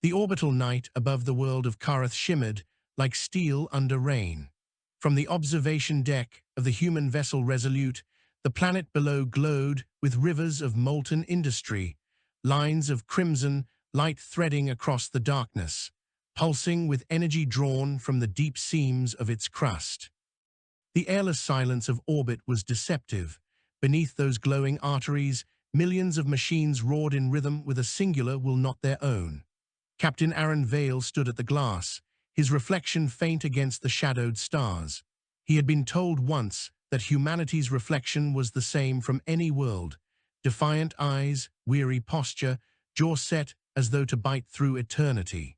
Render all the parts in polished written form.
The orbital night above the world of Kareth shimmered like steel under rain. From the observation deck of the human vessel Resolute, the planet below glowed with rivers of molten industry, lines of crimson light threading across the darkness, pulsing with energy drawn from the deep seams of its crust. The airless silence of orbit was deceptive. Beneath those glowing arteries, millions of machines roared in rhythm with a singular will not their own. Captain Aron Vale stood at the glass, his reflection faint against the shadowed stars. He had been told once that humanity's reflection was the same from any world. Defiant eyes, weary posture, jaw set as though to bite through eternity.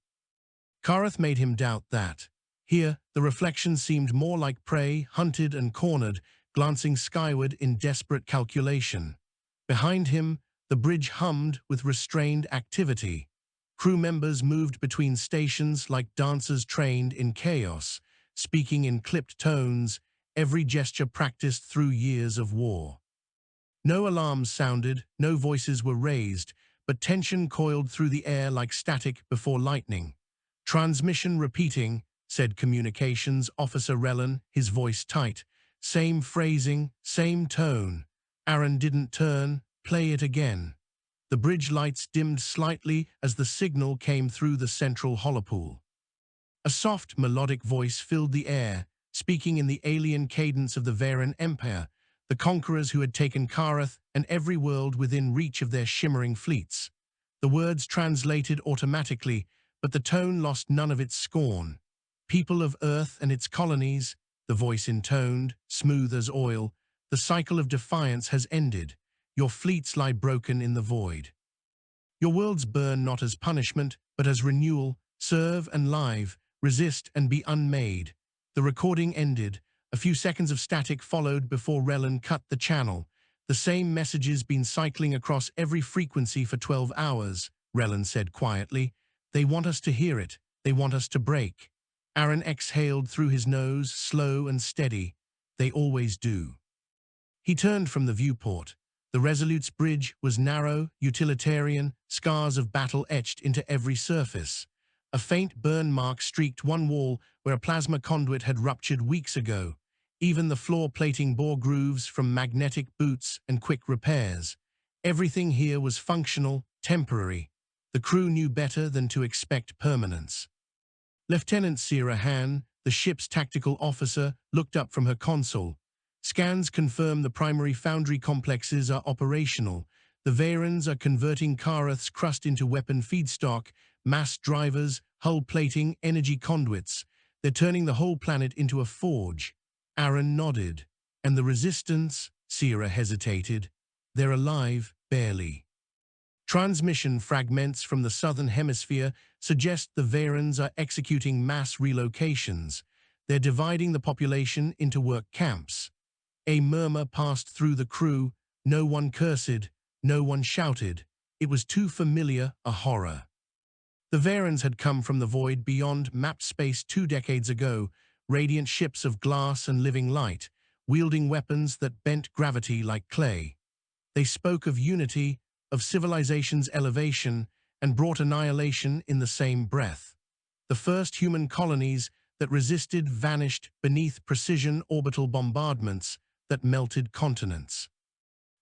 Kareth made him doubt that. Here, the reflection seemed more like prey, hunted and cornered, glancing skyward in desperate calculation. Behind him, the bridge hummed with restrained activity. Crew members moved between stations like dancers trained in chaos, speaking in clipped tones, every gesture practiced through years of war. No alarms sounded, no voices were raised, but tension coiled through the air like static before lightning. "Transmission repeating," said Communications Officer Rellan, his voice tight. "Same phrasing, same tone." Aron didn't turn. "Play it again." The bridge lights dimmed slightly as the signal came through the central holopool. A soft, melodic voice filled the air, speaking in the alien cadence of the Veyran Empire, the conquerors who had taken Kareth and every world within reach of their shimmering fleets. The words translated automatically, but the tone lost none of its scorn. "People of Earth and its colonies," the voice intoned, smooth as oil, "the cycle of defiance has ended. Your fleets lie broken in the void. Your worlds burn not as punishment, but as renewal. Serve and live, resist and be unmade." The recording ended. A few seconds of static followed before Rellan cut the channel. "The same messages been cycling across every frequency for 12 hours, Rellan said quietly. "They want us to hear it. They want us to break." Aron exhaled through his nose, slow and steady. "They always do." He turned from the viewport. The Resolute's bridge was narrow, utilitarian, scars of battle etched into every surface. A faint burn mark streaked one wall where a plasma conduit had ruptured weeks ago. Even the floor plating bore grooves from magnetic boots and quick repairs. Everything here was functional, temporary. The crew knew better than to expect permanence. Lieutenant Sierra Han, the ship's tactical officer, looked up from her console. "Scans confirm the primary foundry complexes are operational. The Veyrans are converting Kareth's crust into weapon feedstock, mass drivers, hull plating, energy conduits. They're turning the whole planet into a forge." Aron nodded. "And the resistance?" Sierra hesitated. "They're alive, barely." Transmission fragments from the southern hemisphere suggest the Veyrans are executing mass relocations. They're dividing the population into work camps. A murmur passed through the crew. No one cursed, no one shouted. It was too familiar a horror. The Veyrans had come from the void beyond mapped space 2 decades ago, radiant ships of glass and living light, wielding weapons that bent gravity like clay. They spoke of unity, of civilization's elevation, and brought annihilation in the same breath. The first human colonies that resisted vanished beneath precision orbital bombardments that melted continents.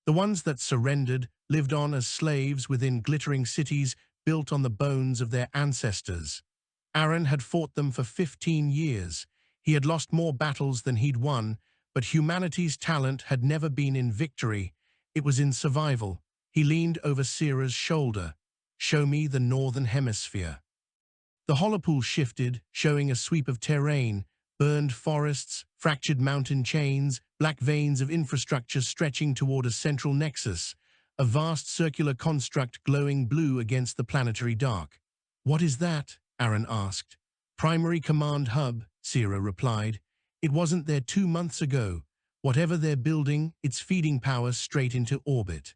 The ones that surrendered lived on as slaves within glittering cities built on the bones of their ancestors. Aron had fought them for 15 years. He had lost more battles than he'd won, but humanity's talent had never been in victory. It was in survival. He leaned over Sierra's shoulder. "Show me the northern hemisphere." The holopool shifted, showing a sweep of terrain, burned forests, fractured mountain chains, black veins of infrastructure stretching toward a central nexus, a vast circular construct glowing blue against the planetary dark. "What is that?" Aron asked. "Primary command hub," Sierra replied. "It wasn't there 2 months ago. Whatever they're building, it's feeding power straight into orbit."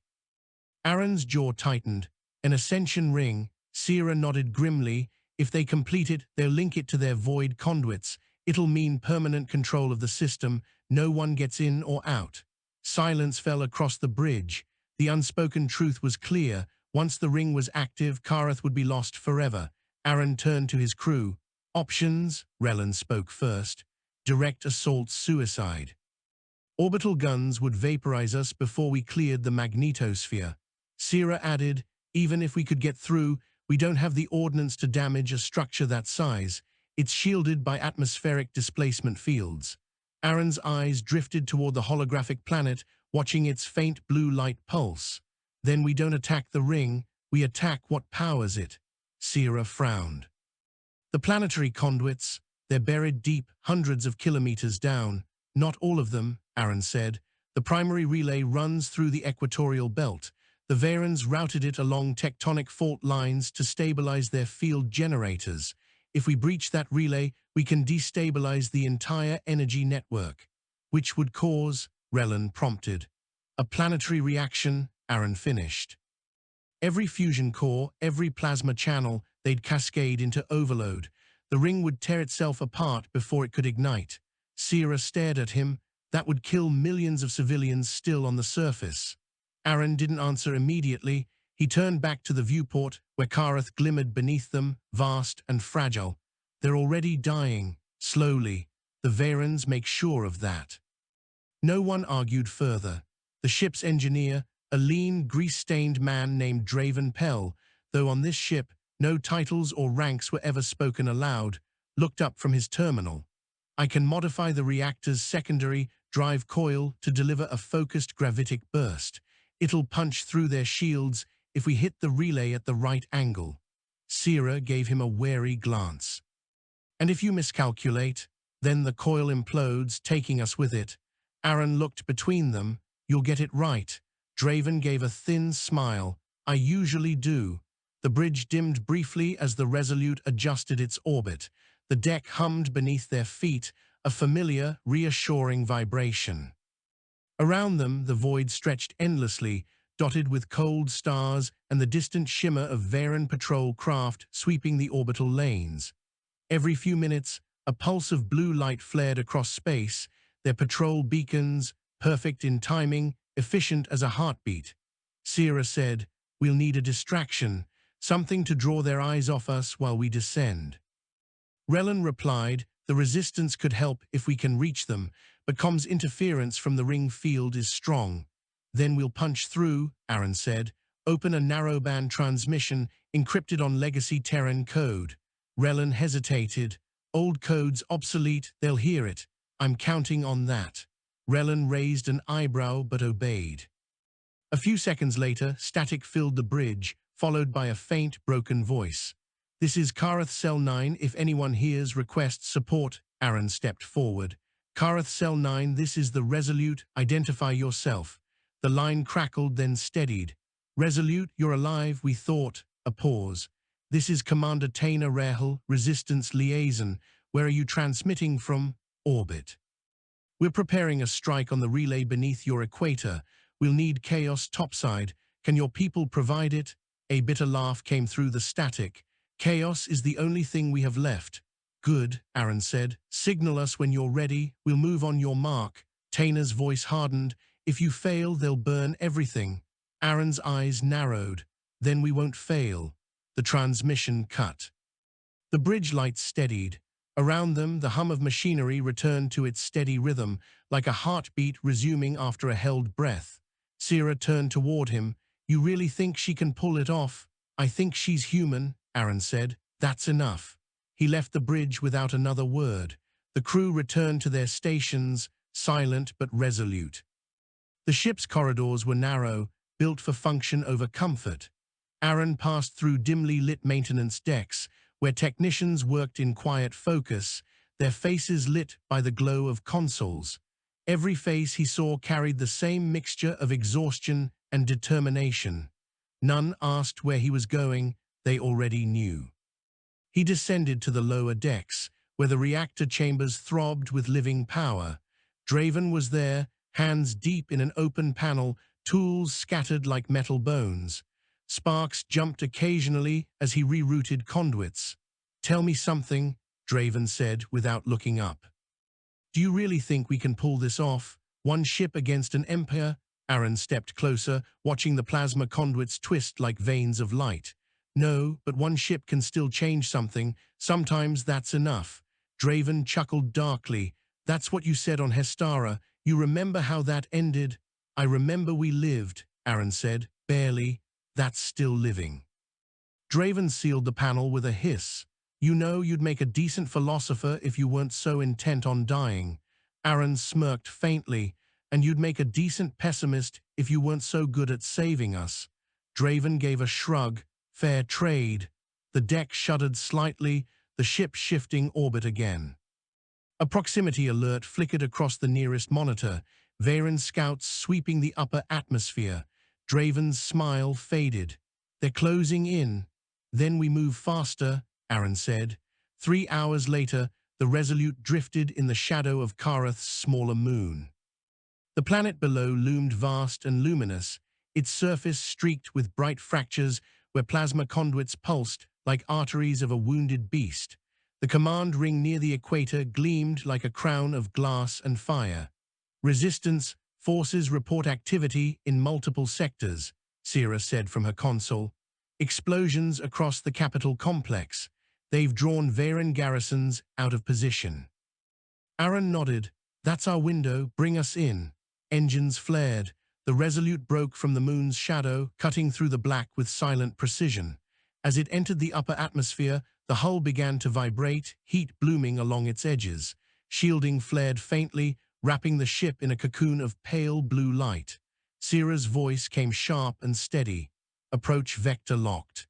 Aron's jaw tightened. "An ascension ring," Sierra nodded grimly. "If they complete it, they'll link it to their void conduits. It'll mean permanent control of the system. No one gets in or out." Silence fell across the bridge. The unspoken truth was clear. Once the ring was active, Kareth would be lost forever. Aron turned to his crew. Options, Relan spoke first. Direct assault suicide. Orbital guns would vaporize us before we cleared the magnetosphere. Sierra added, even if we could get through, we don't have the ordnance to damage a structure that size. It's shielded by atmospheric displacement fields. Aron's eyes drifted toward the holographic planet, watching its faint blue light pulse. Then we don't attack the ring, we attack what powers it. Sierra frowned. The planetary conduits, they're buried deep, hundreds of kilometers down. Not all of them, Aron said. The primary relay runs through the equatorial belt. The Veyrans routed it along tectonic fault lines to stabilize their field generators. If we breach that relay, we can destabilize the entire energy network. Which would cause, Relan prompted. A planetary reaction, Aron finished. Every fusion core, every plasma channel, they'd cascade into overload. The ring would tear itself apart before it could ignite. Sierra stared at him. That would kill millions of civilians still on the surface. Aron didn't answer immediately. He turned back to the viewport, where Karath glimmered beneath them, vast and fragile. They're already dying, slowly. The Veyrans make sure of that. No one argued further. The ship's engineer, a lean, grease-stained man named Draven Pell, though on this ship no titles or ranks were ever spoken aloud, looked up from his terminal. I can modify the reactor's secondary drive coil to deliver a focused gravitic burst. It'll punch through their shields if we hit the relay at the right angle. Sierra gave him a wary glance. And if you miscalculate, then the coil implodes, taking us with it. Aron looked between them. You'll get it right. Draven gave a thin smile. I usually do. The bridge dimmed briefly as the Resolute adjusted its orbit. The deck hummed beneath their feet, a familiar, reassuring vibration. Around them, the void stretched endlessly, dotted with cold stars and the distant shimmer of Veyran patrol craft sweeping the orbital lanes. Every few minutes, a pulse of blue light flared across space, their patrol beacons, perfect in timing, efficient as a heartbeat. Sierra said, "We'll need a distraction, something to draw their eyes off us while we descend." Relan replied, "The resistance could help if we can reach them, but comms interference from the ring field is strong." "Then we'll punch through," Aron said. "Open a narrowband transmission encrypted on legacy Terran code." Relan hesitated. "Old code's obsolete, they'll hear it. I'm counting on that." Relan raised an eyebrow but obeyed. A few seconds later, static filled the bridge, followed by a faint, broken voice. "This is Karath Cell 9. If anyone hears, request support." Aron stepped forward. "Karath Cell 9, this is the Resolute. Identify yourself." The line crackled, then steadied. "Resolute, you're alive, we thought." A pause. "This is Commander Taina Rahel, Resistance Liaison. Where are you transmitting from?" "Orbit." "We're preparing a strike on the relay beneath your equator. We'll need chaos topside. Can your people provide it?" A bitter laugh came through the static. "Chaos is the only thing we have left." "Good," Aron said. "Signal us when you're ready. We'll move on your mark." Taina's voice hardened. "If you fail, they'll burn everything." Aron's eyes narrowed. "Then we won't fail." The transmission cut. The bridge lights steadied. Around them, the hum of machinery returned to its steady rhythm, like a heartbeat resuming after a held breath. Sierra turned toward him. "You really think she can pull it off?" "I think she's human," Aron said. "That's enough." He left the bridge without another word. The crew returned to their stations, silent but resolute. The ship's corridors were narrow, built for function over comfort. Aron passed through dimly lit maintenance decks, where technicians worked in quiet focus, their faces lit by the glow of consoles. Every face he saw carried the same mixture of exhaustion and determination. None asked where he was going, they already knew. He descended to the lower decks, where the reactor chambers throbbed with living power. Draven was there, hands deep in an open panel, tools scattered like metal bones. Sparks jumped occasionally as he rerouted conduits. "Tell me something," Draven said without looking up. "Do you really think we can pull this off? One ship against an empire?" Aron stepped closer, watching the plasma conduits twist like veins of light. No, but one ship can still change something. Sometimes that's enough. Draven chuckled darkly. That's what you said on Hestara. You remember how that ended? I remember we lived, Aron said. Barely. That's still living. Draven sealed the panel with a hiss. You know you'd make a decent philosopher if you weren't so intent on dying. Aron smirked faintly. And you'd make a decent pessimist if you weren't so good at saving us. Draven gave a shrug. Fair trade. The deck shuddered slightly, the ship shifting orbit again. A proximity alert flickered across the nearest monitor, Veyrans scouts sweeping the upper atmosphere. Draven's smile faded. They're closing in. Then we move faster, Aron said. 3 hours later, the Resolute drifted in the shadow of Karath's smaller moon. The planet below loomed vast and luminous, its surface streaked with bright fractures where plasma conduits pulsed like arteries of a wounded beast. The command ring near the equator gleamed like a crown of glass and fire. Resistance forces report activity in multiple sectors, Sierra said from her console. Explosions across the capital complex. They've drawn Veyran garrisons out of position. Aron nodded. That's our window, bring us in. Engines flared. The Resolute broke from the moon's shadow, cutting through the black with silent precision. As it entered the upper atmosphere, the hull began to vibrate, heat blooming along its edges. Shielding flared faintly, wrapping the ship in a cocoon of pale blue light. Sierra's voice came sharp and steady. Approach vector locked.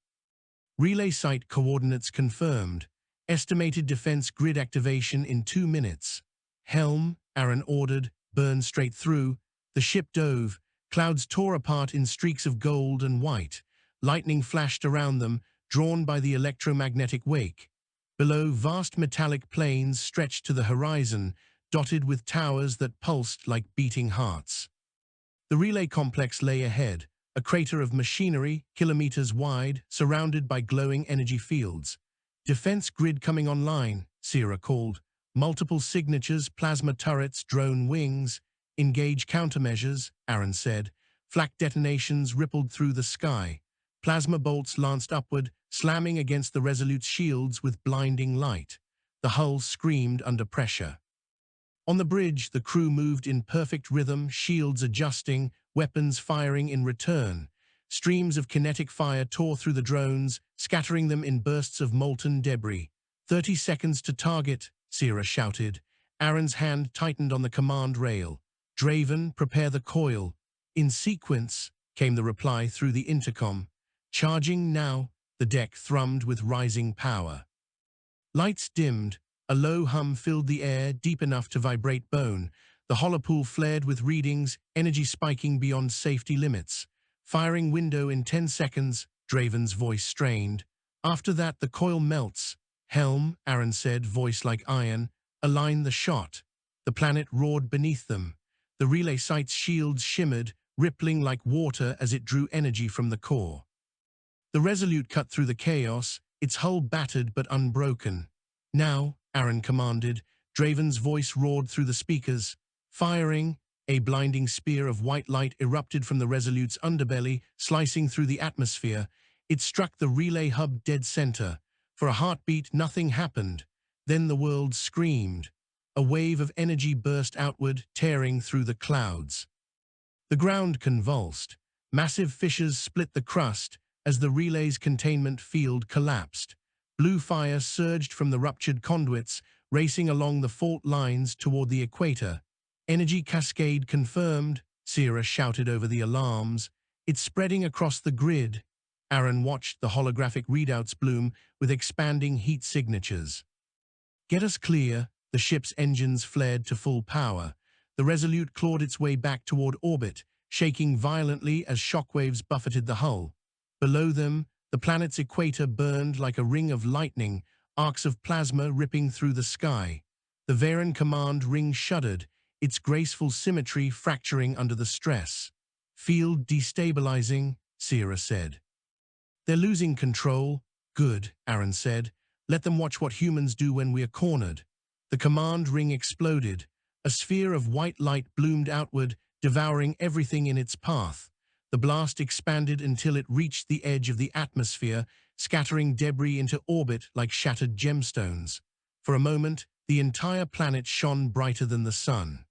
Relay site coordinates confirmed. Estimated defense grid activation in 2 minutes. Helm, Aron ordered, burn straight through. The ship dove. Clouds tore apart in streaks of gold and white. Lightning flashed around them, drawn by the electromagnetic wake. Below, vast metallic plains stretched to the horizon, dotted with towers that pulsed like beating hearts. The relay complex lay ahead, a crater of machinery, kilometers wide, surrounded by glowing energy fields. Defense grid coming online, Sierra called. Multiple signatures, plasma turrets, drone wings. Engage countermeasures, Aron said. Flak detonations rippled through the sky. Plasma bolts lanced upward, slamming against the Resolute's shields with blinding light. The hull screamed under pressure. On the bridge, the crew moved in perfect rhythm, shields adjusting, weapons firing in return. Streams of kinetic fire tore through the drones, scattering them in bursts of molten debris. 30 seconds to target, Sierra shouted. Aron's hand tightened on the command rail. Draven, prepare the coil. In sequence, came the reply through the intercom. Charging now, the deck thrummed with rising power. Lights dimmed. A low hum filled the air, deep enough to vibrate bone. The holopool flared with readings, energy spiking beyond safety limits. Firing window in 10 seconds, Draven's voice strained. After that, the coil melts. Helm, Aron said, voice like iron. Align the shot. The planet roared beneath them. The relay site's shields shimmered, rippling like water as it drew energy from the core. The Resolute cut through the chaos, its hull battered but unbroken. Now, Aron commanded. Draven's voice roared through the speakers. Firing, a blinding spear of white light erupted from the Resolute's underbelly, slicing through the atmosphere. It struck the relay hub dead center. For a heartbeat, nothing happened. Then the world screamed. A wave of energy burst outward, tearing through the clouds. The ground convulsed. Massive fissures split the crust as the relay's containment field collapsed. Blue fire surged from the ruptured conduits, racing along the fault lines toward the equator. Energy cascade confirmed, Sierra shouted over the alarms. It's spreading across the grid. Aron watched the holographic readouts bloom with expanding heat signatures. Get us clear. The ship's engines flared to full power. The Resolute clawed its way back toward orbit, shaking violently as shockwaves buffeted the hull. Below them, the planet's equator burned like a ring of lightning, arcs of plasma ripping through the sky. The Veyran command ring shuddered, its graceful symmetry fracturing under the stress. Field destabilizing, Sierra said. They're losing control. Good, Aron said. Let them watch what humans do when we're cornered. The command ring exploded. A sphere of white light bloomed outward, devouring everything in its path. The blast expanded until it reached the edge of the atmosphere, scattering debris into orbit like shattered gemstones. For a moment, the entire planet shone brighter than the sun.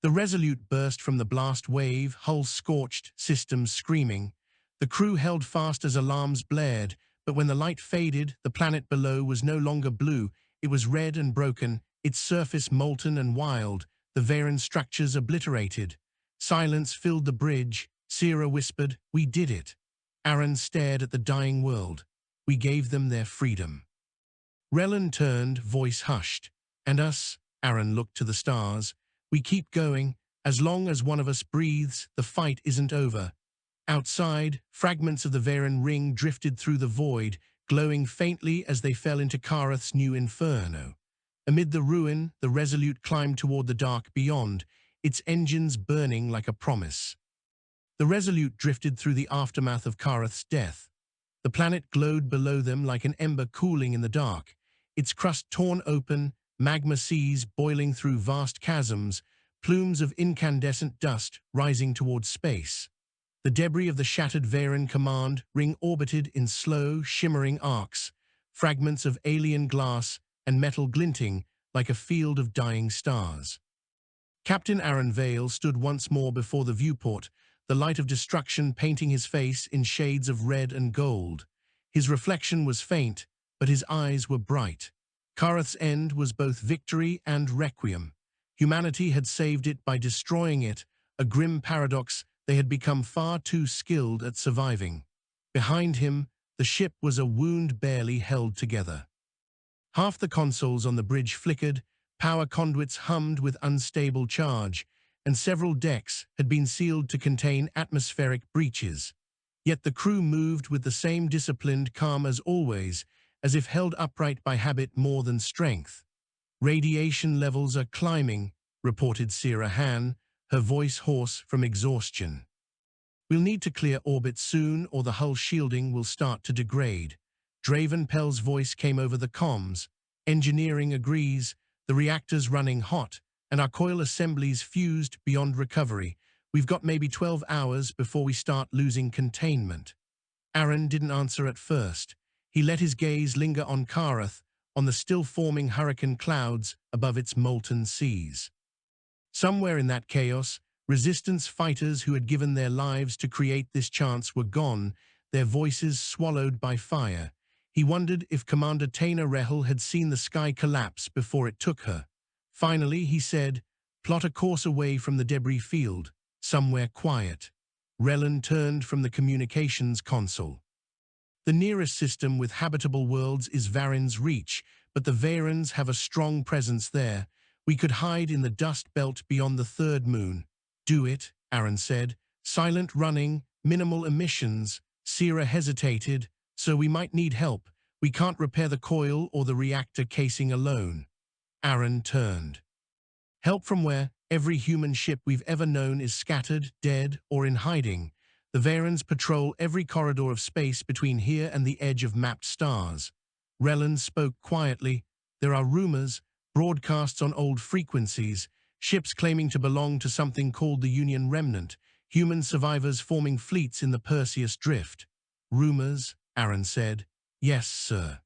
The Resolute burst from the blast wave, hull scorched, systems screaming. The crew held fast as alarms blared, but when the light faded, the planet below was no longer blue. It was red and broken, its surface molten and wild, the Veyran structures obliterated. Silence filled the bridge. Sierra whispered, "We did it." Aron stared at the dying world. "We gave them their freedom." Relan turned, voice hushed. "And us?" Aron looked to the stars. "We keep going. As long as one of us breathes, the fight isn't over." Outside, fragments of the Veyran ring drifted through the void, glowing faintly as they fell into Karath's new inferno. Amid the ruin, the Resolute climbed toward the dark beyond, its engines burning like a promise. The Resolute drifted through the aftermath of Karath's death. The planet glowed below them like an ember cooling in the dark, its crust torn open, magma seas boiling through vast chasms, plumes of incandescent dust rising towards space. The debris of the shattered Veyran command ring orbited in slow, shimmering arcs, fragments of alien glass and metal glinting like a field of dying stars. Captain Aron Vale stood once more before the viewport, the light of destruction painting his face in shades of red and gold. His reflection was faint, but his eyes were bright. Karath's end was both victory and requiem. Humanity had saved it by destroying it, a grim paradox. They had become far too skilled at surviving. Behind him, the ship was a wound barely held together. Half the consoles on the bridge flickered, power conduits hummed with unstable charge, and several decks had been sealed to contain atmospheric breaches. Yet the crew moved with the same disciplined calm as always, as if held upright by habit more than strength. "Radiation levels are climbing," reported Sierra Han, her voice hoarse from exhaustion. "We'll need to clear orbit soon or the hull shielding will start to degrade." Draven Pell's voice came over the comms. "Engineering agrees, the reactor's running hot, and our coil assemblies fused beyond recovery. We've got maybe 12 hours before we start losing containment." Aron didn't answer at first. He let his gaze linger on Karath, on the still-forming hurricane clouds above its molten seas. Somewhere in that chaos, resistance fighters who had given their lives to create this chance were gone, their voices swallowed by fire. He wondered if Commander Taina Rehel had seen the sky collapse before it took her. Finally, he said, "Plot a course away from the debris field, somewhere quiet." Relan turned from the communications console. "The nearest system with habitable worlds is Varin's Reach, but the Veyrans have a strong presence there. We could hide in the dust belt beyond the third moon." "Do it," Aron said. "Silent running, minimal emissions." Sierra hesitated. "So we might need help. We can't repair the coil or the reactor casing alone." Aron turned. "Help from where? Every human ship we've ever known is scattered, dead, or in hiding. The Veyrans patrol every corridor of space between here and the edge of mapped stars." Relan spoke quietly. "There are rumors, broadcasts on old frequencies, ships claiming to belong to something called the Union Remnant, human survivors forming fleets in the Perseus Drift." "Rumors," Aron said. "Yes, sir.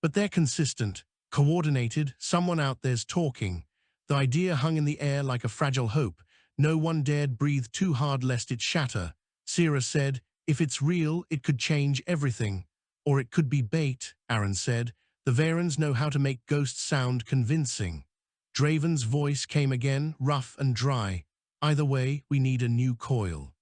But they're consistent, coordinated, someone out there's talking." The idea hung in the air like a fragile hope. No one dared breathe too hard lest it shatter. Sierra said, "If it's real, it could change everything." "Or it could be bait," Aron said. "The Veyrans know how to make ghosts sound convincing." Draven's voice came again, rough and dry. "Either way, we need a new coil.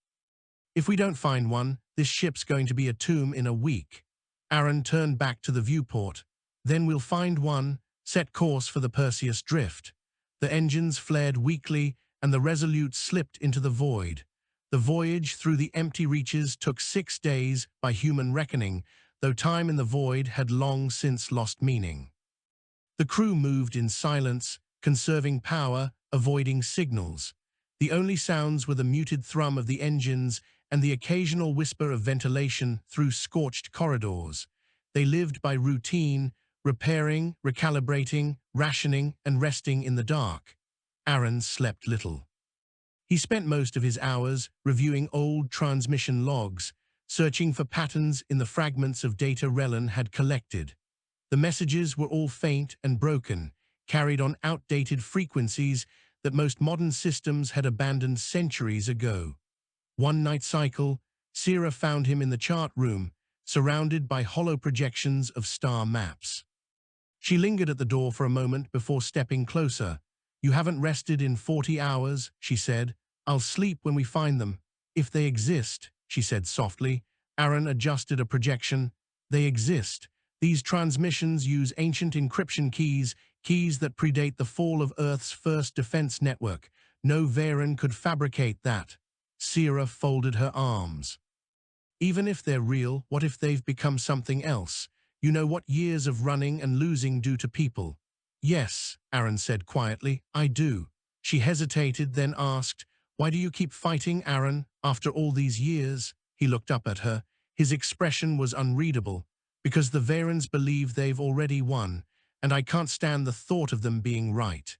If we don't find one, this ship's going to be a tomb in a week." Aron turned back to the viewport. "Then we'll find one, set course for the Perseus Drift." The engines flared weakly, and the Resolute slipped into the void. The voyage through the empty reaches took 6 days by human reckoning, though time in the void had long since lost meaning. The crew moved in silence, conserving power, avoiding signals. The only sounds were the muted thrum of the engines and the occasional whisper of ventilation through scorched corridors. They lived by routine, repairing, recalibrating, rationing, and resting in the dark. Aron slept little. He spent most of his hours reviewing old transmission logs, searching for patterns in the fragments of data Relan had collected. The messages were all faint and broken, carried on outdated frequencies that most modern systems had abandoned centuries ago. One night cycle, Sierra found him in the chart room, surrounded by hollow projections of star maps. She lingered at the door for a moment before stepping closer. "You haven't rested in 40 hours, she said. "I'll sleep when we find them. If they exist," she said softly. Aron adjusted a projection. "They exist. These transmissions use ancient encryption keys that predate the fall of Earth's first defense network. No Veyran could fabricate that." Sierra folded her arms. "Even if they're real, what if they've become something else? You know what years of running and losing do to people." "Yes," Aron said quietly, "I do." She hesitated, then asked, "Why do you keep fighting, Aron, after all these years?" He looked up at her. His expression was unreadable. "Because the Veyrans believe they've already won, and I can't stand the thought of them being right."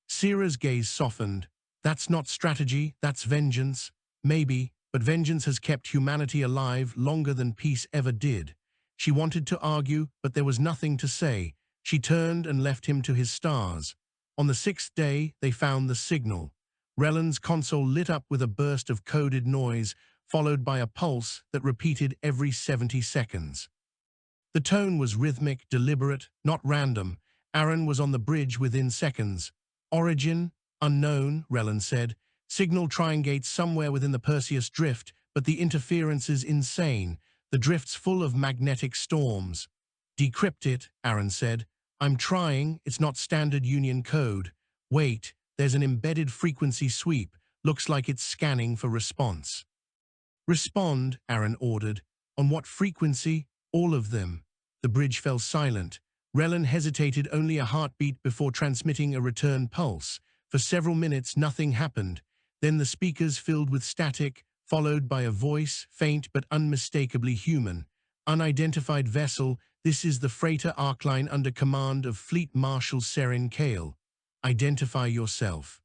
Sierra's gaze softened. "That's not strategy, that's vengeance." "Maybe, but vengeance has kept humanity alive longer than peace ever did." She wanted to argue, but there was nothing to say. She turned and left him to his stars. On the 6th day, they found the signal. Relan's console lit up with a burst of coded noise, followed by a pulse that repeated every 70 seconds. The tone was rhythmic, deliberate, not random. Aron was on the bridge within seconds. "Origin? Unknown," Relan said. "Signal triangulates somewhere within the Perseus drift, but the interference is insane. The drift's full of magnetic storms." "Decrypt it," Aron said. "I'm trying, it's not standard Union code." "Wait, there's an embedded frequency sweep. Looks like it's scanning for response." "Respond," Aron ordered. "On what frequency?" "All of them." The bridge fell silent. Relan hesitated only a heartbeat before transmitting a return pulse. For several minutes, nothing happened. Then the speakers filled with static, followed by a voice, faint but unmistakably human. "Unidentified vessel, this is the freighter Arcline under command of Fleet Marshal Seren Kale. Identify yourself."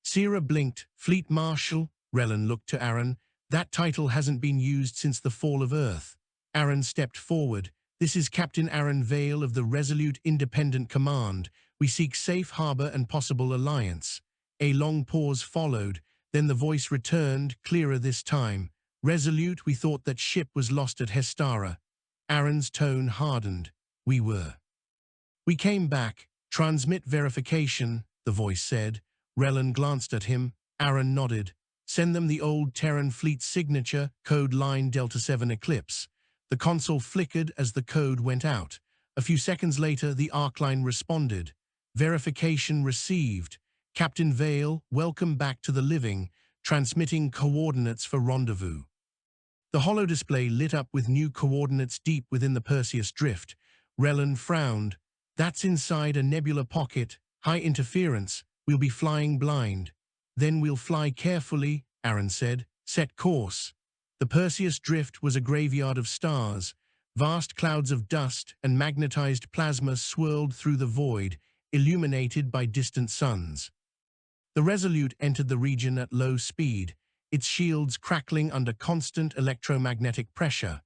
Sierra blinked. "Fleet Marshal?" Relan looked to Aron. "That title hasn't been used since the fall of Earth." Aron stepped forward. "This is Captain Aron Vale of the Resolute Independent Command. We seek safe harbor and possible alliance." A long pause followed. Then the voice returned, clearer this time. "Resolute, we thought that ship was lost at Hestara." Aron's tone hardened. "We were." "We came back. Transmit verification," the voice said. Relan glanced at him. Aron nodded. "Send them the old Terran fleet signature, code line Delta 7 Eclipse." The console flickered as the code went out. A few seconds later, the Arcline responded. "Verification received. Captain Vale, welcome back to the living. Transmitting coordinates for rendezvous." The holodisplay lit up with new coordinates deep within the Perseus drift. Relan frowned. "That's inside a nebula pocket. High interference. We'll be flying blind." "Then we'll fly carefully," Aron said. "Set course." The Perseus drift was a graveyard of stars. Vast clouds of dust and magnetized plasma swirled through the void, illuminated by distant suns. The Resolute entered the region at low speed, its shields crackling under constant electromagnetic pressure.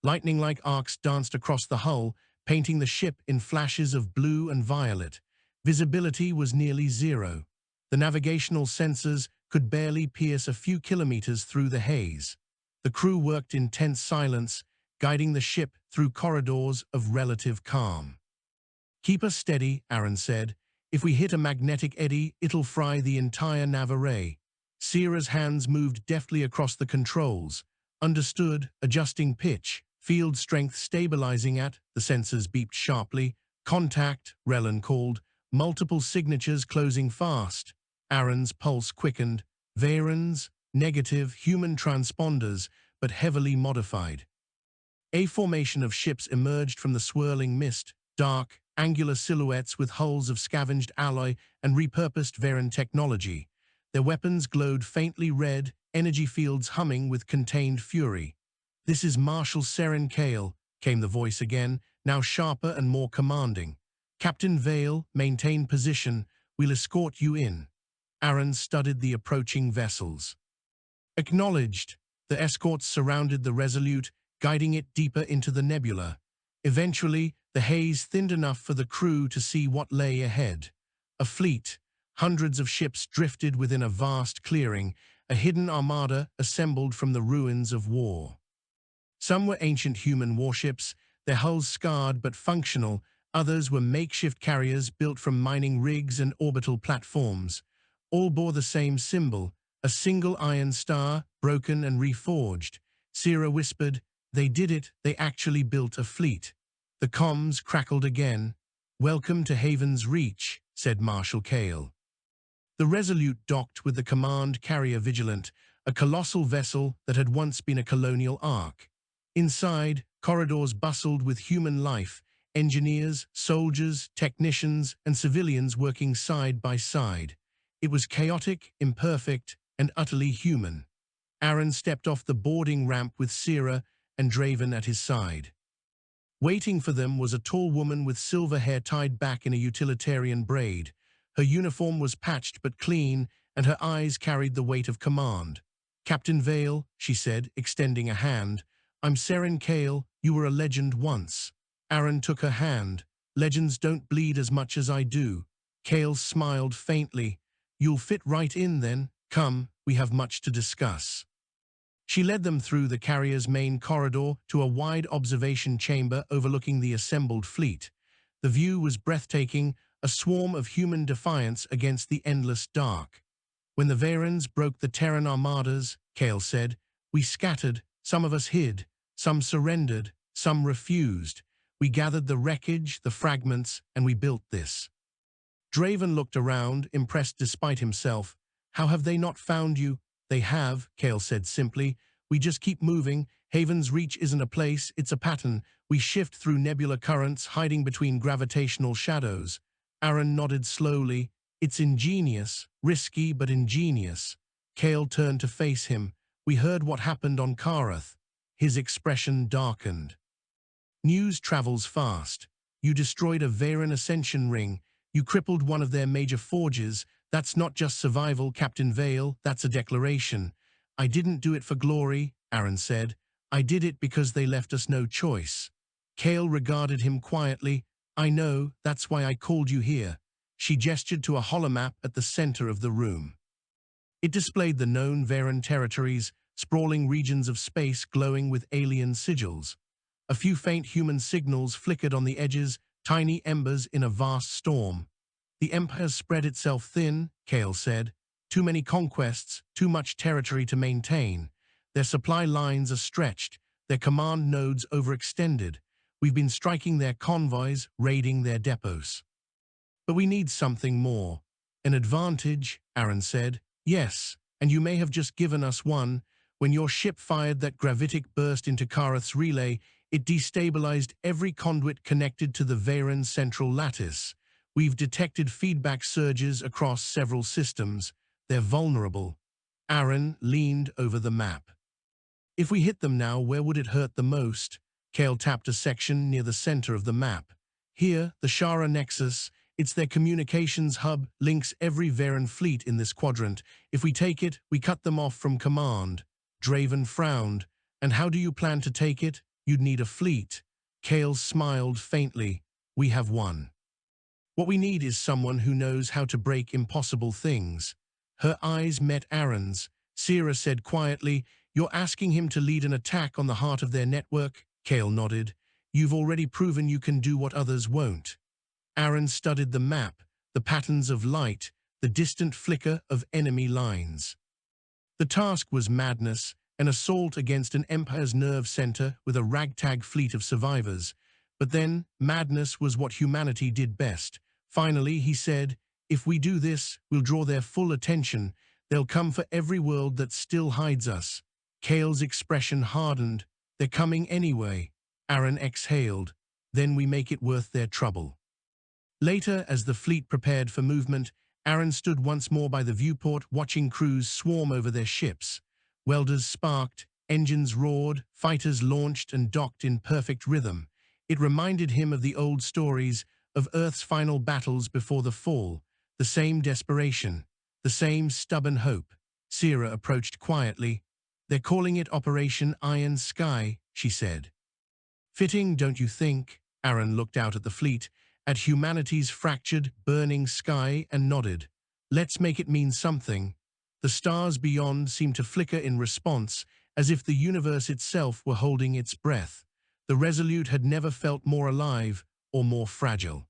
Lightning-like arcs danced across the hull, painting the ship in flashes of blue and violet. Visibility was nearly zero. The navigational sensors could barely pierce a few kilometers through the haze. The crew worked in tense silence, guiding the ship through corridors of relative calm. "Keep us steady," Aron said. "If we hit a magnetic eddy, it'll fry the entire nav array." Sierra's hands moved deftly across the controls. "Understood," adjusting pitch, field strength stabilizing at, the sensors beeped sharply. "Contact," Relan called, multiple signatures closing fast. Aron's pulse quickened. "Veyrans?" "Negative, human transponders, but heavily modified." A formation of ships emerged from the swirling mist, dark, angular silhouettes with hulls of scavenged alloy and repurposed Veyran technology. Their weapons glowed faintly red, energy fields humming with contained fury. "This is Marshal Seren Kale," came the voice again, now sharper and more commanding. "Captain Vale, maintain position. We'll escort you in." Aron studied the approaching vessels. "Acknowledged." The escorts surrounded the Resolute, guiding it deeper into the nebula. Eventually, the haze thinned enough for the crew to see what lay ahead. A fleet. Hundreds of ships drifted within a vast clearing, a hidden armada assembled from the ruins of war. Some were ancient human warships, their hulls scarred but functional. Others were makeshift carriers built from mining rigs and orbital platforms. All bore the same symbol, a single iron star, broken and reforged. Sira whispered, "They did it, they actually built a fleet." The comms crackled again. "Welcome to Haven's Reach," said Marshal Kale. The Resolute docked with the command carrier Vigilant, a colossal vessel that had once been a colonial ark. Inside, corridors bustled with human life, engineers, soldiers, technicians, and civilians working side by side. It was chaotic, imperfect, and utterly human. Aron stepped off the boarding ramp with Sira and Draven at his side. Waiting for them was a tall woman with silver hair tied back in a utilitarian braid. Her uniform was patched but clean, and her eyes carried the weight of command. "Captain Vale," she said, extending a hand. "I'm Seren Kale. You were a legend once." Aron took her hand. "Legends don't bleed as much as I do." Kale smiled faintly. "You'll fit right in then. Come, we have much to discuss." She led them through the carrier's main corridor to a wide observation chamber overlooking the assembled fleet. The view was breathtaking, a swarm of human defiance against the endless dark. "When the Veyrans broke the Terran armadas," Kale said, "we scattered, some of us hid, some surrendered, some refused. We gathered the wreckage, the fragments, and we built this." Draven looked around, impressed despite himself. "How have they not found you?" "They have," Kale said simply. "We just keep moving. Haven's Reach isn't a place, it's a pattern. We shift through nebula currents, hiding between gravitational shadows." Aron nodded slowly. "It's ingenious, risky but ingenious." Kale turned to face him. "We heard what happened on Karath." His expression darkened. "News travels fast. You destroyed a Veyran ascension ring. You crippled one of their major forges. That's not just survival, Captain Vale, that's a declaration." "I didn't do it for glory," Aron said. "I did it because they left us no choice." Kale regarded him quietly. "I know, that's why I called you here." She gestured to a holomap at the center of the room. It displayed the known Veyran territories, sprawling regions of space glowing with alien sigils. A few faint human signals flickered on the edges, tiny embers in a vast storm. "The Empire spread itself thin," Kale said. "Too many conquests, too much territory to maintain. Their supply lines are stretched, their command nodes overextended. We've been striking their convoys, raiding their depots. But we need something more." "An advantage," Aron said. "Yes, and you may have just given us one. When your ship fired that gravitic burst into Karath's relay, it destabilized every conduit connected to the Veyran central lattice. We've detected feedback surges across several systems. They're vulnerable." Aron leaned over the map. "If we hit them now, where would it hurt the most?" Kale tapped a section near the center of the map. "Here, the Shara Nexus. It's their communications hub, links every Veyran fleet in this quadrant. If we take it, we cut them off from command." Draven frowned. "And how do you plan to take it? You'd need a fleet." Kale smiled faintly. "We have one. What we need is someone who knows how to break impossible things." Her eyes met Aron's. Sira said quietly, "You're asking him to lead an attack on the heart of their network?" Kale nodded. "You've already proven you can do what others won't." Aron studied the map, the patterns of light, the distant flicker of enemy lines. The task was madness, an assault against an Empire's nerve center with a ragtag fleet of survivors. But then, madness was what humanity did best. Finally, he said, "If we do this, we'll draw their full attention. They'll come for every world that still hides us." Kale's expression hardened. "They're coming anyway." Aron exhaled. "Then we make it worth their trouble." Later, as the fleet prepared for movement, Aron stood once more by the viewport, watching crews swarm over their ships. Welders sparked, engines roared, fighters launched and docked in perfect rhythm. It reminded him of the old stories, of Earth's final battles before the fall, the same desperation, the same stubborn hope. Sira approached quietly. They're calling it Operation Iron Sky, she said. Fitting, don't you think? Aron looked out at the fleet, at humanity's fractured, burning sky, and nodded. Let's make it mean something. The stars beyond seemed to flicker in response, as if the universe itself were holding its breath. The Resolute had never felt more alive or more fragile.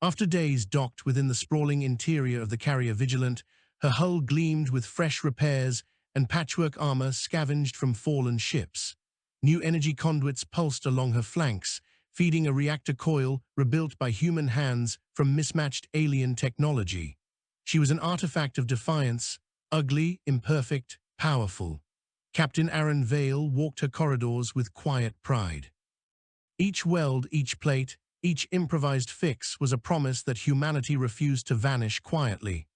After days docked within the sprawling interior of the carrier Vigilant, her hull gleamed with fresh repairs and patchwork armor scavenged from fallen ships. New energy conduits pulsed along her flanks, feeding a reactor coil rebuilt by human hands from mismatched alien technology. She was an artifact of defiance, ugly, imperfect, powerful. Captain Aron Vale walked her corridors with quiet pride. Each weld, each plate, each improvised fix was a promise that humanity refused to vanish quietly.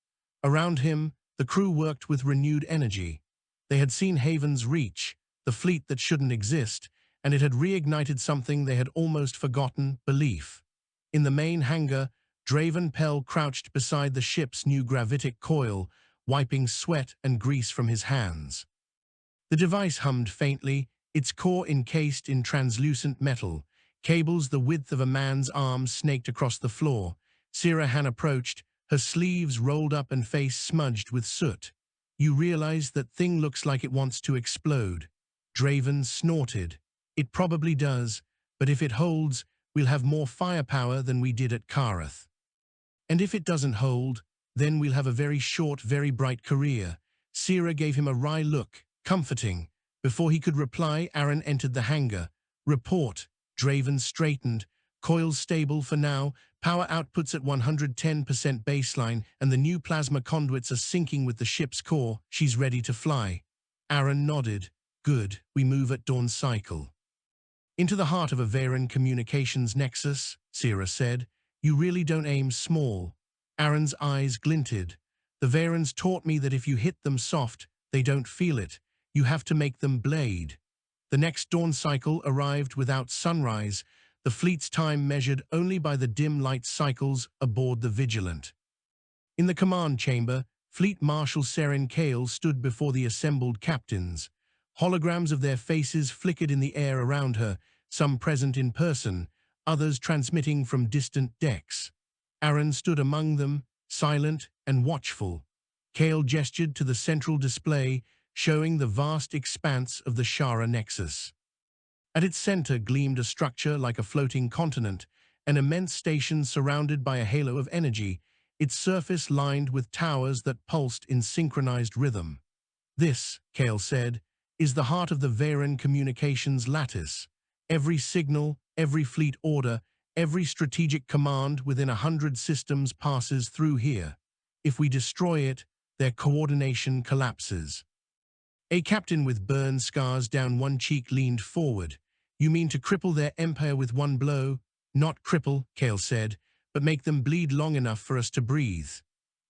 Around him, the crew worked with renewed energy. They had seen Haven's Reach, the fleet that shouldn't exist, and it had reignited something they had almost forgotten: belief. In the main hangar, Draven Pell crouched beside the ship's new gravitic coil, wiping sweat and grease from his hands. The device hummed faintly, its core encased in translucent metal, cables the width of a man's arm snaked across the floor. Sirahan approached, her sleeves rolled up and face smudged with soot. You realize that thing looks like it wants to explode. Draven snorted. It probably does, but if it holds, we'll have more firepower than we did at Karath. And if it doesn't hold, then we'll have a very short, very bright career. Sira gave him a wry look, comforting. Before he could reply, Aron entered the hangar. Report. Draven straightened. Coils stable for now, power outputs at 110% baseline, and the new plasma conduits are syncing with the ship's core. She's ready to fly. Aron nodded. Good, we move at dawn cycle. Into the heart of a Veyran communications nexus, Sira said. You really don't aim small. Aron's eyes glinted. The Veyrans taught me that if you hit them soft, they don't feel it. You have to make them blade. The next dawn cycle arrived without sunrise, the fleet's time measured only by the dim light cycles aboard the Vigilant. In the command chamber, Fleet Marshal Seren Kale stood before the assembled captains. Holograms of their faces flickered in the air around her, some present in person, others transmitting from distant decks. Aron stood among them, silent and watchful. Kale gestured to the central display, showing the vast expanse of the Shara Nexus. At its center gleamed a structure like a floating continent, an immense station surrounded by a halo of energy, its surface lined with towers that pulsed in synchronized rhythm. This, Kale said, is the heart of the Veyran communications lattice. Every signal, every fleet order, every strategic command within 100 systems passes through here. If we destroy it, their coordination collapses. A captain with burn scars down one cheek leaned forward. You mean to cripple their empire with one blow? Not cripple, Kale said, but make them bleed long enough for us to breathe.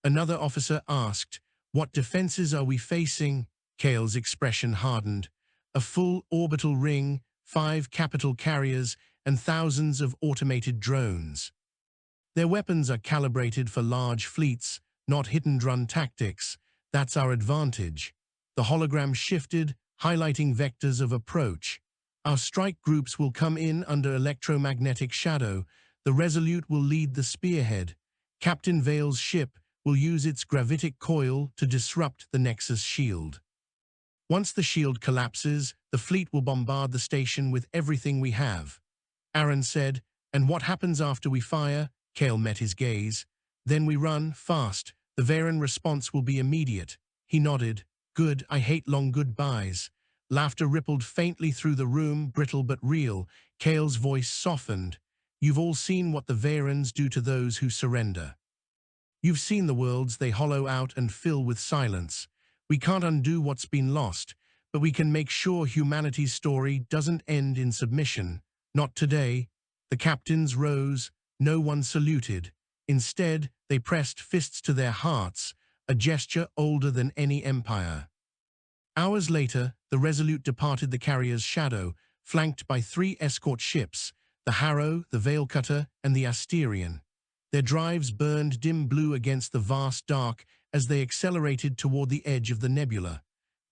Another officer asked, what defenses are we facing? Kale's expression hardened. A full orbital ring, 5 capital carriers, and thousands of automated drones. Their weapons are calibrated for large fleets, not hit-and-run tactics. That's our advantage. The hologram shifted, highlighting vectors of approach. Our strike groups will come in under electromagnetic shadow. The Resolute will lead the spearhead. Captain Vale's ship will use its gravitic coil to disrupt the Nexus shield. Once the shield collapses, the fleet will bombard the station with everything we have. Aron said, and what happens after we fire? Kale met his gaze. Then we run, fast. The Veyran response will be immediate. He nodded. Good, I hate long goodbyes. Laughter rippled faintly through the room, brittle but real. Kale's voice softened. You've all seen what the Veyrans do to those who surrender. You've seen the worlds they hollow out and fill with silence. We can't undo what's been lost, but we can make sure humanity's story doesn't end in submission. Not today. The captains rose. No one saluted. Instead, they pressed fists to their hearts, a gesture older than any empire. Hours later, the Resolute departed the carrier's shadow, flanked by 3 escort ships, the Harrow, the Veilcutter, and the Asterion. Their drives burned dim blue against the vast dark as they accelerated toward the edge of the nebula.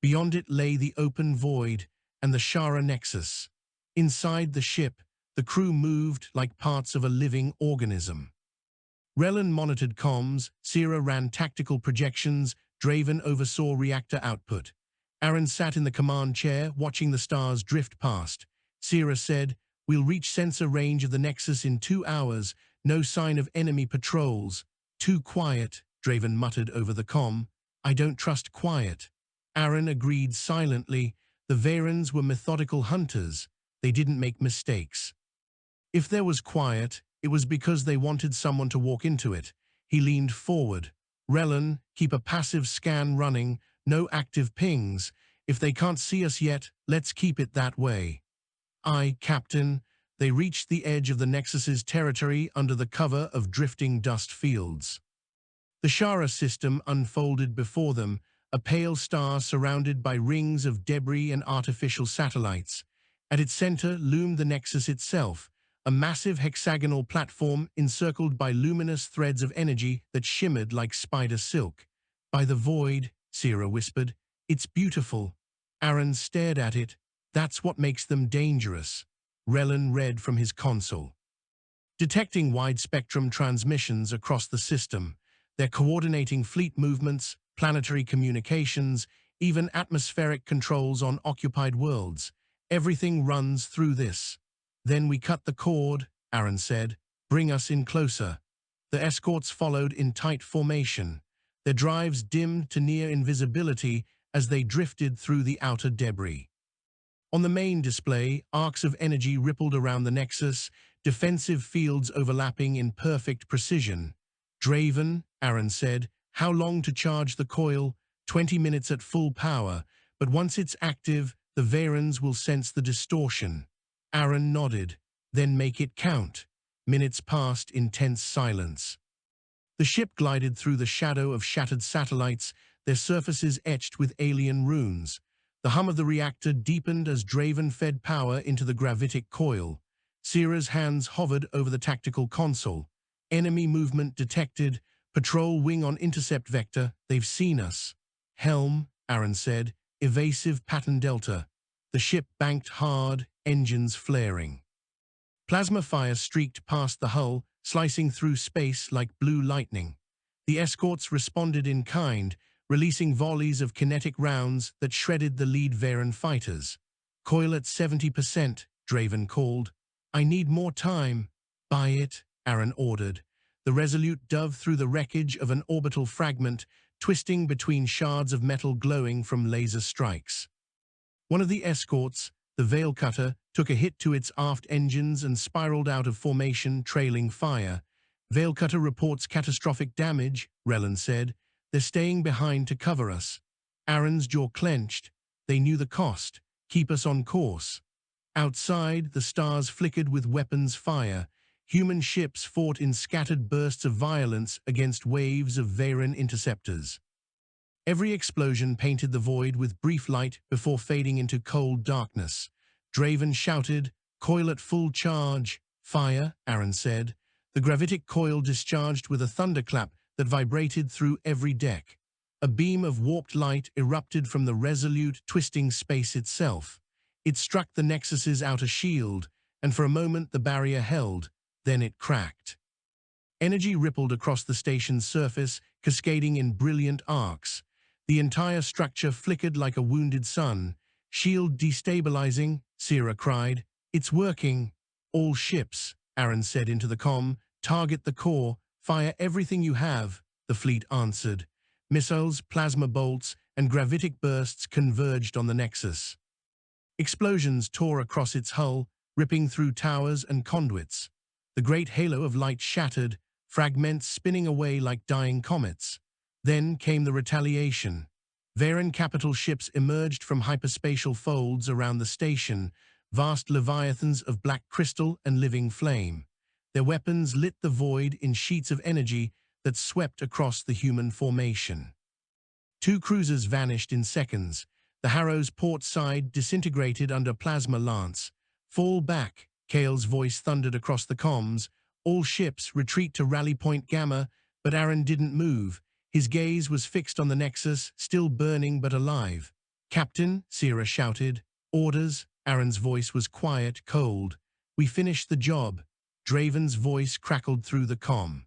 Beyond it lay the open void and the Shara Nexus. Inside the ship, the crew moved like parts of a living organism. Relan monitored comms, Sira ran tactical projections, Draven oversaw reactor output. Aron sat in the command chair, watching the stars drift past. Sira said, "We'll reach sensor range of the Nexus in 2 hours. No sign of enemy patrols." "Too quiet," Draven muttered over the comm. "I don't trust quiet." Aron agreed silently. The Veyrans were methodical hunters. They didn't make mistakes. If there was quiet, it was because they wanted someone to walk into it. He leaned forward. "Relan, keep a passive scan running, no active pings. If they can't see us yet, let's keep it that way." "Aye, Captain." They reached the edge of the Nexus's territory under the cover of drifting dust fields. The Shara system unfolded before them, a pale star surrounded by rings of debris and artificial satellites. At its center loomed the Nexus itself, a massive hexagonal platform encircled by luminous threads of energy that shimmered like spider silk. "By the void," Sira whispered. "It's beautiful." Aron stared at it. "That's what makes them dangerous." Relan read from his console. "Detecting wide-spectrum transmissions across the system. They're coordinating fleet movements, planetary communications, even atmospheric controls on occupied worlds. Everything runs through this." "Then we cut the cord," Aron said. "Bring us in closer." The escorts followed in tight formation. Their drives dimmed to near invisibility as they drifted through the outer debris. On the main display, arcs of energy rippled around the Nexus, defensive fields overlapping in perfect precision. "Draven," Aron said, "how long to charge the coil?" 20 minutes at full power, but once it's active, the Veyrans will sense the distortion." Aron nodded. "Then make it count." Minutes passed in tense silence. The ship glided through the shadow of shattered satellites, their surfaces etched with alien runes. The hum of the reactor deepened as Draven fed power into the gravitic coil. Sira's hands hovered over the tactical console. "Enemy movement detected. Patrol wing on intercept vector. They've seen us." "Helm," Aron said. "Evasive pattern delta." The ship banked hard, engines flaring. Plasma fire streaked past the hull, slicing through space like blue lightning. The escorts responded in kind, releasing volleys of kinetic rounds that shredded the lead Veyran fighters. "Coil at 70%, Draven called. "I need more time." "Buy it," Aron ordered. The Resolute dove through the wreckage of an orbital fragment, twisting between shards of metal glowing from laser strikes. One of the escorts, the Veil Cutter, took a hit to its aft engines and spiraled out of formation, trailing fire. "Veil Cutter reports catastrophic damage," Relan said. "They're staying behind to cover us." Aron's jaw clenched. They knew the cost. Keep us on course. Outside, the stars flickered with weapons fire. Human ships fought in scattered bursts of violence against waves of Veyran interceptors. Every explosion painted the void with brief light before fading into cold darkness. Draven shouted, "Coil at full charge." "Fire," Aron said. The gravitic coil discharged with a thunderclap that vibrated through every deck. A beam of warped light erupted from the Resolute, twisting space itself. It struck the Nexus's outer shield, and for a moment the barrier held. Then it cracked. Energy rippled across the station's surface, cascading in brilliant arcs. The entire structure flickered like a wounded sun. "Shield destabilizing," Sira cried. "It's working." "All ships," Aron said into the comm. "Target the core. Fire everything you have," the fleet answered. Missiles, plasma bolts, and gravitic bursts converged on the Nexus. Explosions tore across its hull, ripping through towers and conduits. The great halo of light shattered, fragments spinning away like dying comets. Then came the retaliation. Veyran capital ships emerged from hyperspatial folds around the station, vast leviathans of black crystal and living flame. Their weapons lit the void in sheets of energy that swept across the human formation. 2 cruisers vanished in seconds. The Harrow's port side disintegrated under plasma lance. "Fall back," Kale's voice thundered across the comms. "All ships retreat to Rally Point Gamma," but Aron didn't move. His gaze was fixed on the Nexus, still burning but alive. "Captain," Sierra shouted. "Orders." Aron's voice was quiet, cold. "We finished the job." Draven's voice crackled through the comm.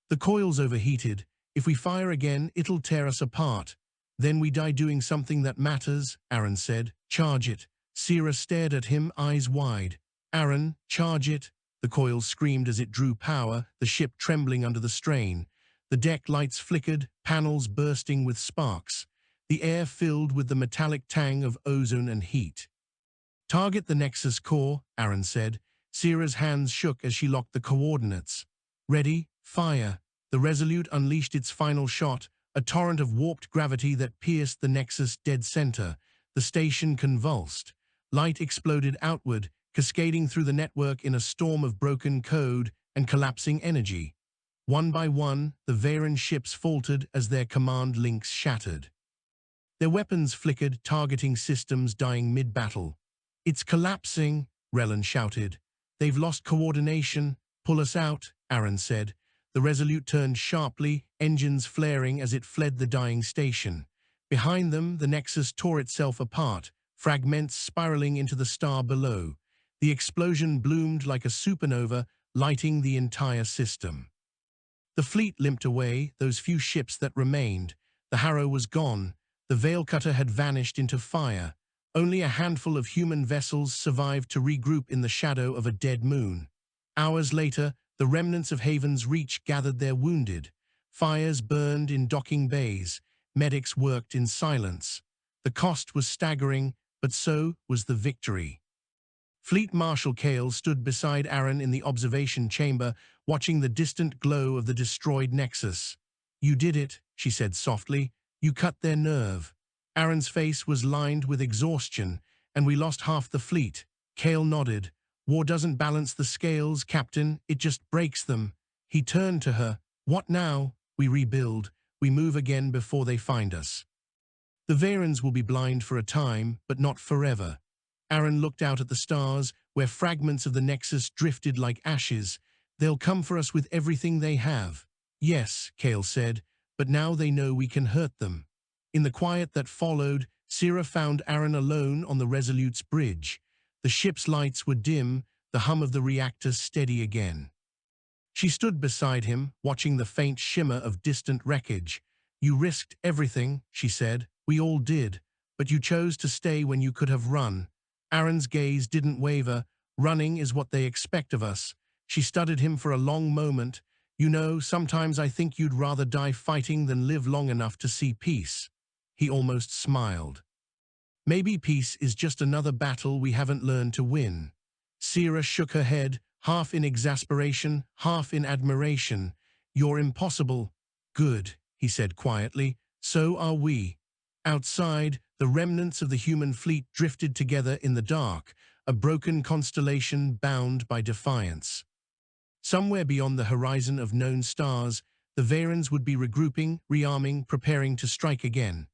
"The coil's overheated. If we fire again, it'll tear us apart. Then we die doing something that matters," Aron said. "Charge it." Sierra stared at him, eyes wide. "Aron, charge it." The coil screamed as it drew power, the ship trembling under the strain. The deck lights flickered, panels bursting with sparks. The air filled with the metallic tang of ozone and heat. "Target the Nexus core," Aron said. Sierra's hands shook as she locked the coordinates. "Ready, fire." The Resolute unleashed its final shot, a torrent of warped gravity that pierced the Nexus dead center. The station convulsed. Light exploded outward, cascading through the network in a storm of broken code and collapsing energy. One by one, the Veyrans ships faltered as their command links shattered. Their weapons flickered, targeting systems dying mid-battle. "It's collapsing," Rellan shouted. "They've lost coordination. Pull us out," Aron said. The Resolute turned sharply, engines flaring as it fled the dying station. Behind them, the Nexus tore itself apart, fragments spiraling into the star below. The explosion bloomed like a supernova, lighting the entire system. The fleet limped away, those few ships that remained. The Harrow was gone. The Veilcutter had vanished into fire. Only a handful of human vessels survived to regroup in the shadow of a dead moon. Hours later, the remnants of Haven's Reach gathered their wounded. Fires burned in docking bays. Medics worked in silence. The cost was staggering, but so was the victory. Fleet Marshal Kale stood beside Aron in the observation chamber, watching the distant glow of the destroyed Nexus. "You did it," she said softly. "You cut their nerve." Aron's face was lined with exhaustion. "And we lost half the fleet." Kale nodded. "War doesn't balance the scales, Captain. It just breaks them." He turned to her. "What now?" "We rebuild. We move again before they find us. The Veyrans will be blind for a time, but not forever." Aron looked out at the stars, where fragments of the Nexus drifted like ashes. "They'll come for us with everything they have." "Yes," Kale said, "but now they know we can hurt them." In the quiet that followed, Sierra found Aron alone on the Resolute's bridge. The ship's lights were dim, the hum of the reactor steady again. She stood beside him, watching the faint shimmer of distant wreckage. "You risked everything," she said. "We all did. But you chose to stay when you could have run." Aron's gaze didn't waver. "Running is what they expect of us." She studied him for a long moment. "You know, sometimes I think you'd rather die fighting than live long enough to see peace." He almost smiled. "Maybe peace is just another battle we haven't learned to win." Sierra shook her head, half in exasperation, half in admiration. "You're impossible." "Good," he said quietly. "So are we." Outside, the remnants of the human fleet drifted together in the dark, a broken constellation bound by defiance. Somewhere beyond the horizon of known stars, the Veyrans would be regrouping, rearming, preparing to strike again.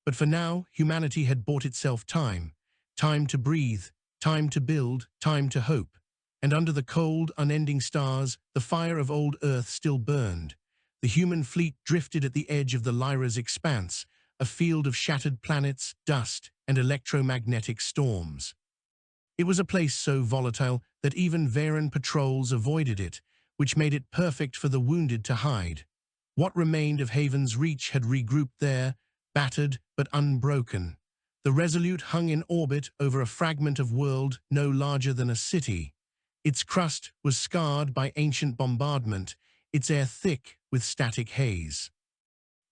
But for now, humanity had bought itself time. Time to breathe, time to build, time to hope. And under the cold, unending stars, the fire of old Earth still burned. The human fleet drifted at the edge of the Lyra's expanse, a field of shattered planets, dust, and electromagnetic storms. It was a place so volatile that even Veyran patrols avoided it, which made it perfect for the wounded to hide. What remained of Haven's Reach had regrouped there, battered but unbroken. The Resolute hung in orbit over a fragment of world no larger than a city. Its crust was scarred by ancient bombardment, its air thick with static haze.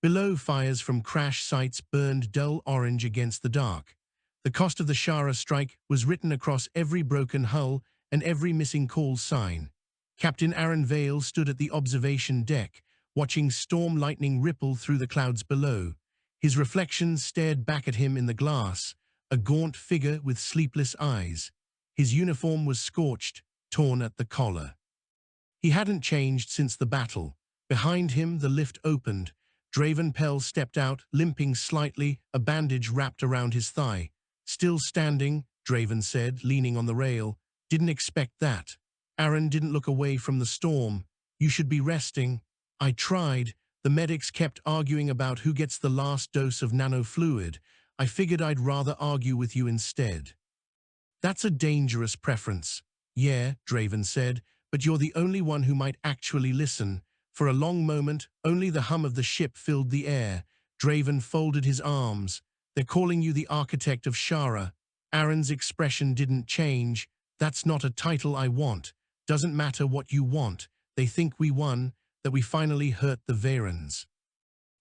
Below, fires from crash sites burned dull orange against the dark. The cost of the Shara strike was written across every broken hull and every missing call sign. Captain Aron Vale stood at the observation deck, watching storm lightning ripple through the clouds below. His reflection stared back at him in the glass, a gaunt figure with sleepless eyes. His uniform was scorched, torn at the collar. He hadn't changed since the battle. Behind him, the lift opened. Draven Pell stepped out, limping slightly, a bandage wrapped around his thigh. "Still standing," Draven said, leaning on the rail. "Didn't expect that." Aron didn't look away from the storm. "You should be resting." "I tried." The medics kept arguing about who gets the last dose of nanofluid. I figured I'd rather argue with you instead. That's a dangerous preference. Yeah, Draven said, but you're the only one who might actually listen. For a long moment, only the hum of the ship filled the air. Draven folded his arms. They're calling you the architect of Shara. Aron's expression didn't change. That's not a title I want. Doesn't matter what you want. They think we won, that we finally hurt the Veyrans.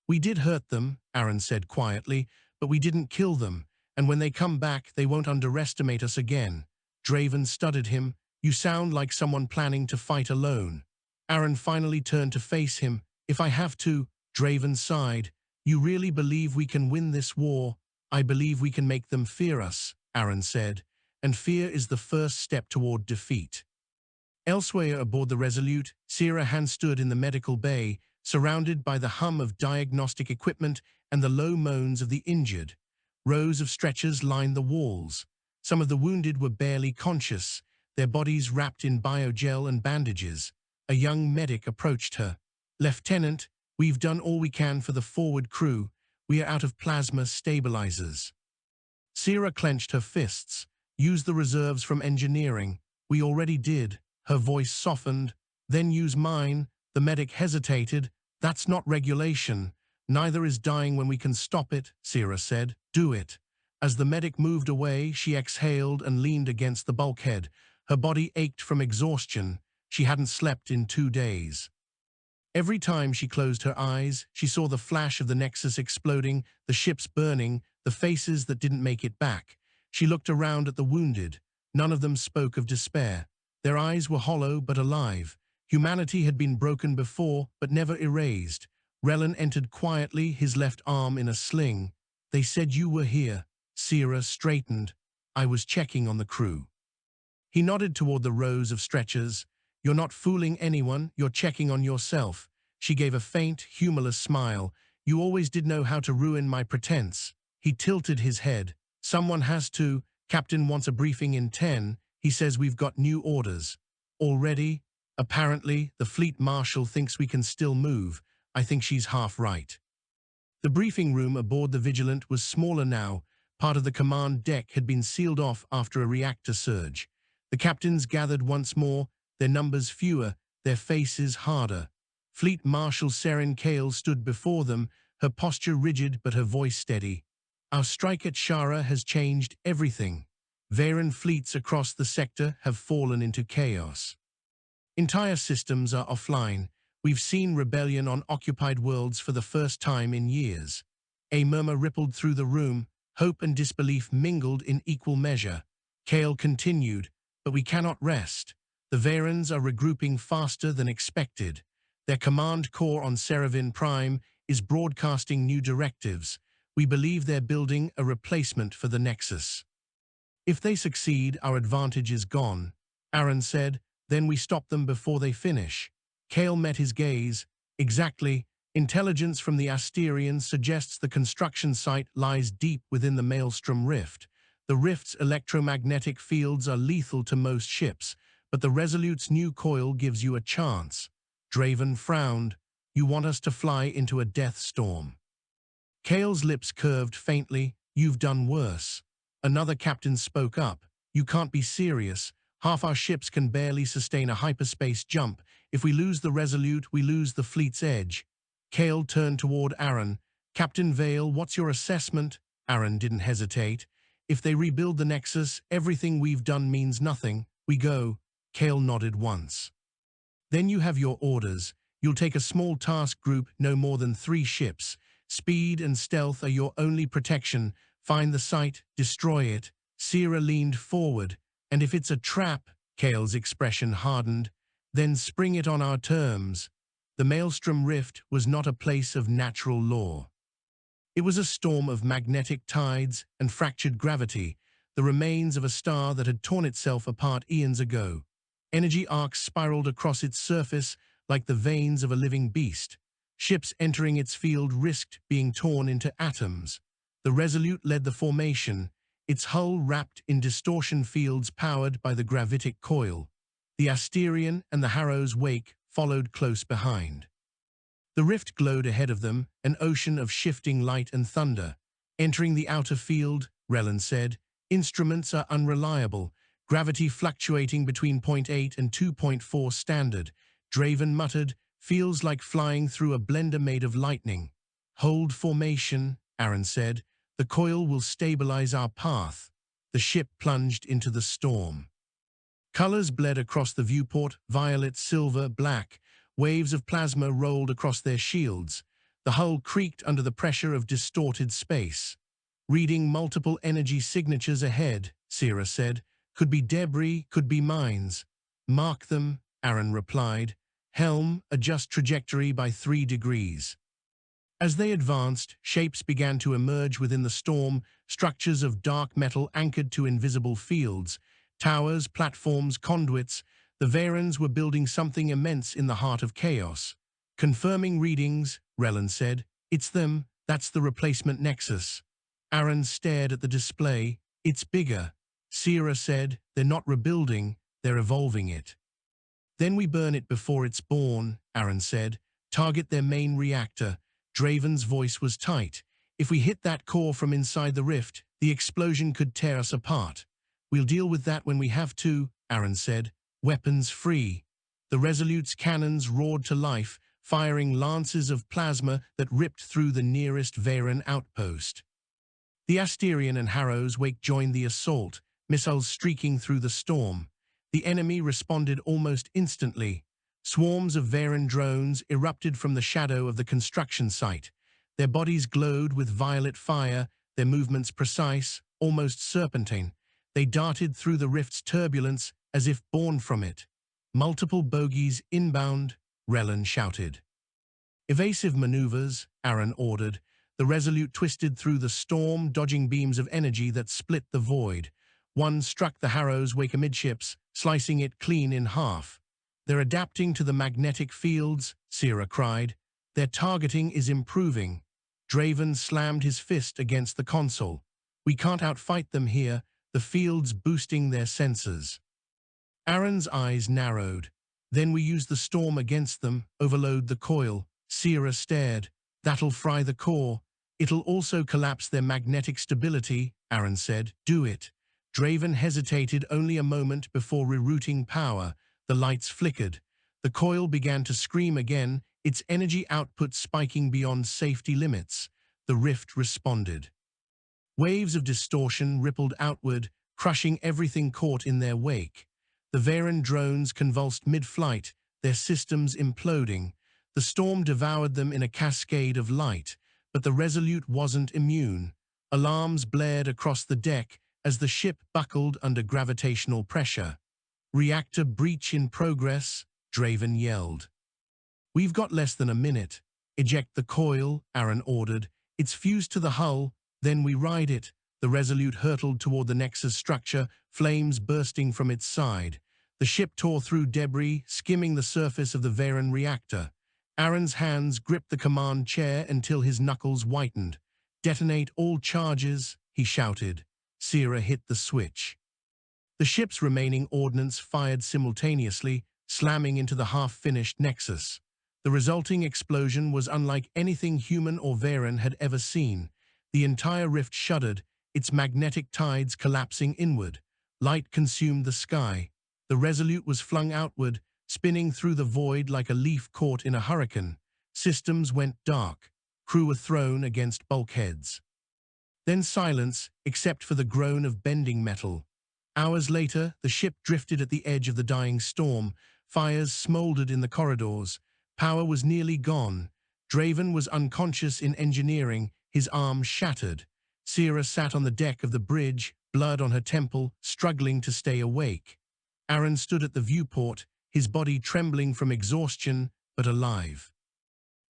We did hurt them, Aron said quietly, but we didn't kill them, and when they come back, they won't underestimate us again. Draven studied him. You sound like someone planning to fight alone. Aron finally turned to face him. If I have to, Draven sighed. You really believe we can win this war? I believe we can make them fear us, Aron said, and fear is the first step toward defeat. Elsewhere aboard the Resolute, Sirahan stood in the medical bay, surrounded by the hum of diagnostic equipment and the low moans of the injured. Rows of stretchers lined the walls. Some of the wounded were barely conscious, their bodies wrapped in biogel and bandages. A young medic approached her. Lieutenant, we've done all we can for the forward crew. We are out of plasma stabilizers. Sira clenched her fists. Use the reserves from engineering. We already did. Her voice softened. Then use mine. The medic hesitated. That's not regulation. Neither is dying when we can stop it, Sira said. Do it. As the medic moved away, she exhaled and leaned against the bulkhead. Her body ached from exhaustion. She hadn't slept in 2 days. Every time she closed her eyes, she saw the flash of the Nexus exploding, the ships burning, the faces that didn't make it back. She looked around at the wounded. None of them spoke of despair. Their eyes were hollow but alive. Humanity had been broken before, but never erased. Rellan entered quietly, his left arm in a sling. They said you were here. Sira straightened. I was checking on the crew. He nodded toward the rows of stretchers. You're not fooling anyone, you're checking on yourself. She gave a faint, humorless smile. You always did know how to ruin my pretense. He tilted his head. Someone has to. Captain wants a briefing in 10. He says we've got new orders. Already? Apparently, the fleet marshal thinks we can still move. I think she's half right. The briefing room aboard the Vigilant was smaller now. Part of the command deck had been sealed off after a reactor surge. The captains gathered once more, their numbers fewer, their faces harder. Fleet Marshal Seren Kale stood before them, her posture rigid but her voice steady. Our strike at Shara has changed everything. Veyran fleets across the sector have fallen into chaos. Entire systems are offline. We've seen rebellion on occupied worlds for the first time in years. A murmur rippled through the room. Hope and disbelief mingled in equal measure. Kale continued, but we cannot rest. The Veyrans are regrouping faster than expected. Their command core on Seravin Prime is broadcasting new directives. We believe they're building a replacement for the Nexus. If they succeed, our advantage is gone, Aron said. Then we stop them before they finish. Kale met his gaze. Exactly. Intelligence from the Asterians suggests the construction site lies deep within the Maelstrom Rift. The Rift's electromagnetic fields are lethal to most ships, but the Resolute's new coil gives you a chance. Draven frowned. You want us to fly into a death storm. Kale's lips curved faintly. You've done worse. Another captain spoke up. You can't be serious. Half our ships can barely sustain a hyperspace jump. If we lose the Resolute, we lose the fleet's edge. Kale turned toward Aron. Captain Vale, what's your assessment? Aron didn't hesitate. If they rebuild the Nexus, everything we've done means nothing. We go. Kale nodded once. Then you have your orders. You'll take a small task group, no more than 3 ships. Speed and stealth are your only protection. Find the site, destroy it. Sira leaned forward. And if it's a trap, Kale's expression hardened, then spring it on our terms. The Maelstrom Rift was not a place of natural law. It was a storm of magnetic tides and fractured gravity, the remains of a star that had torn itself apart eons ago. Energy arcs spiraled across its surface like the veins of a living beast. Ships entering its field risked being torn into atoms. The Resolute led the formation, its hull wrapped in distortion fields powered by the gravitic coil. The Asterian and the Harrow's wake followed close behind. The rift glowed ahead of them, an ocean of shifting light and thunder. Entering the outer field, Relan said, instruments are unreliable, gravity fluctuating between 0.8 and 2.4 standard. Draven muttered, feels like flying through a blender made of lightning. Hold formation, Aron said. The coil will stabilize our path. The ship plunged into the storm. Colors bled across the viewport, violet, silver, black. Waves of plasma rolled across their shields. The hull creaked under the pressure of distorted space. Reading multiple energy signatures ahead, Sierra said. Could be debris, could be mines. Mark them, Aron replied. Helm, adjust trajectory by 3 degrees. As they advanced, shapes began to emerge within the storm, structures of dark metal anchored to invisible fields. Towers, platforms, conduits. The Veyrans were building something immense in the heart of chaos. Confirming readings, Relan said. It's them, that's the replacement nexus. Aron stared at the display. It's bigger. Sierra said, they're not rebuilding, they're evolving it. Then we burn it before it's born, Aron said. Target their main reactor. Draven's voice was tight. If we hit that core from inside the rift, the explosion could tear us apart. We'll deal with that when we have to, Aron said. Weapons free. The Resolute's cannons roared to life, firing lances of plasma that ripped through the nearest Veyran outpost. The Asterian and Harrow's Wake joined the assault, missiles streaking through the storm. The enemy responded almost instantly. Swarms of Veyran drones erupted from the shadow of the construction site. Their bodies glowed with violet fire, their movements precise, almost serpentine. They darted through the rift's turbulence as if born from it. Multiple bogies inbound, Relan shouted. Evasive maneuvers, Aron ordered. The Resolute twisted through the storm, dodging beams of energy that split the void. One struck the Harrow's Wake amidships, slicing it clean in half. They're adapting to the magnetic fields, Sierra cried. Their targeting is improving. Draven slammed his fist against the console. We can't outfight them here, the field's boosting their sensors. Aron's eyes narrowed. Then we use the storm against them, overload the coil. Sierra stared. That'll fry the core. It'll also collapse their magnetic stability, Aron said. Do it. Draven hesitated only a moment before rerouting power. The lights flickered. The coil began to scream again, its energy output spiking beyond safety limits. The rift responded. Waves of distortion rippled outward, crushing everything caught in their wake. The Veyran drones convulsed mid-flight, their systems imploding. The storm devoured them in a cascade of light, but the Resolute wasn't immune. Alarms blared across the deck as the ship buckled under gravitational pressure. Reactor breach in progress, Draven yelled. We've got less than a minute. Eject the coil, Aron ordered. It's fused to the hull, then we ride it. The Resolute hurtled toward the Nexus structure, flames bursting from its side. The ship tore through debris, skimming the surface of the Veyran reactor. Aron's hands gripped the command chair until his knuckles whitened. Detonate all charges, he shouted. Sierra hit the switch. The ship's remaining ordnance fired simultaneously, slamming into the half-finished Nexus. The resulting explosion was unlike anything human or Veyran had ever seen. The entire rift shuddered, its magnetic tides collapsing inward. Light consumed the sky. The Resolute was flung outward, spinning through the void like a leaf caught in a hurricane. Systems went dark. Crew were thrown against bulkheads. Then silence, except for the groan of bending metal. Hours later, the ship drifted at the edge of the dying storm. Fires smoldered in the corridors. Power was nearly gone. Draven was unconscious in engineering, his arms shattered. Sierra sat on the deck of the bridge, blood on her temple, struggling to stay awake. Aron stood at the viewport, his body trembling from exhaustion, but alive.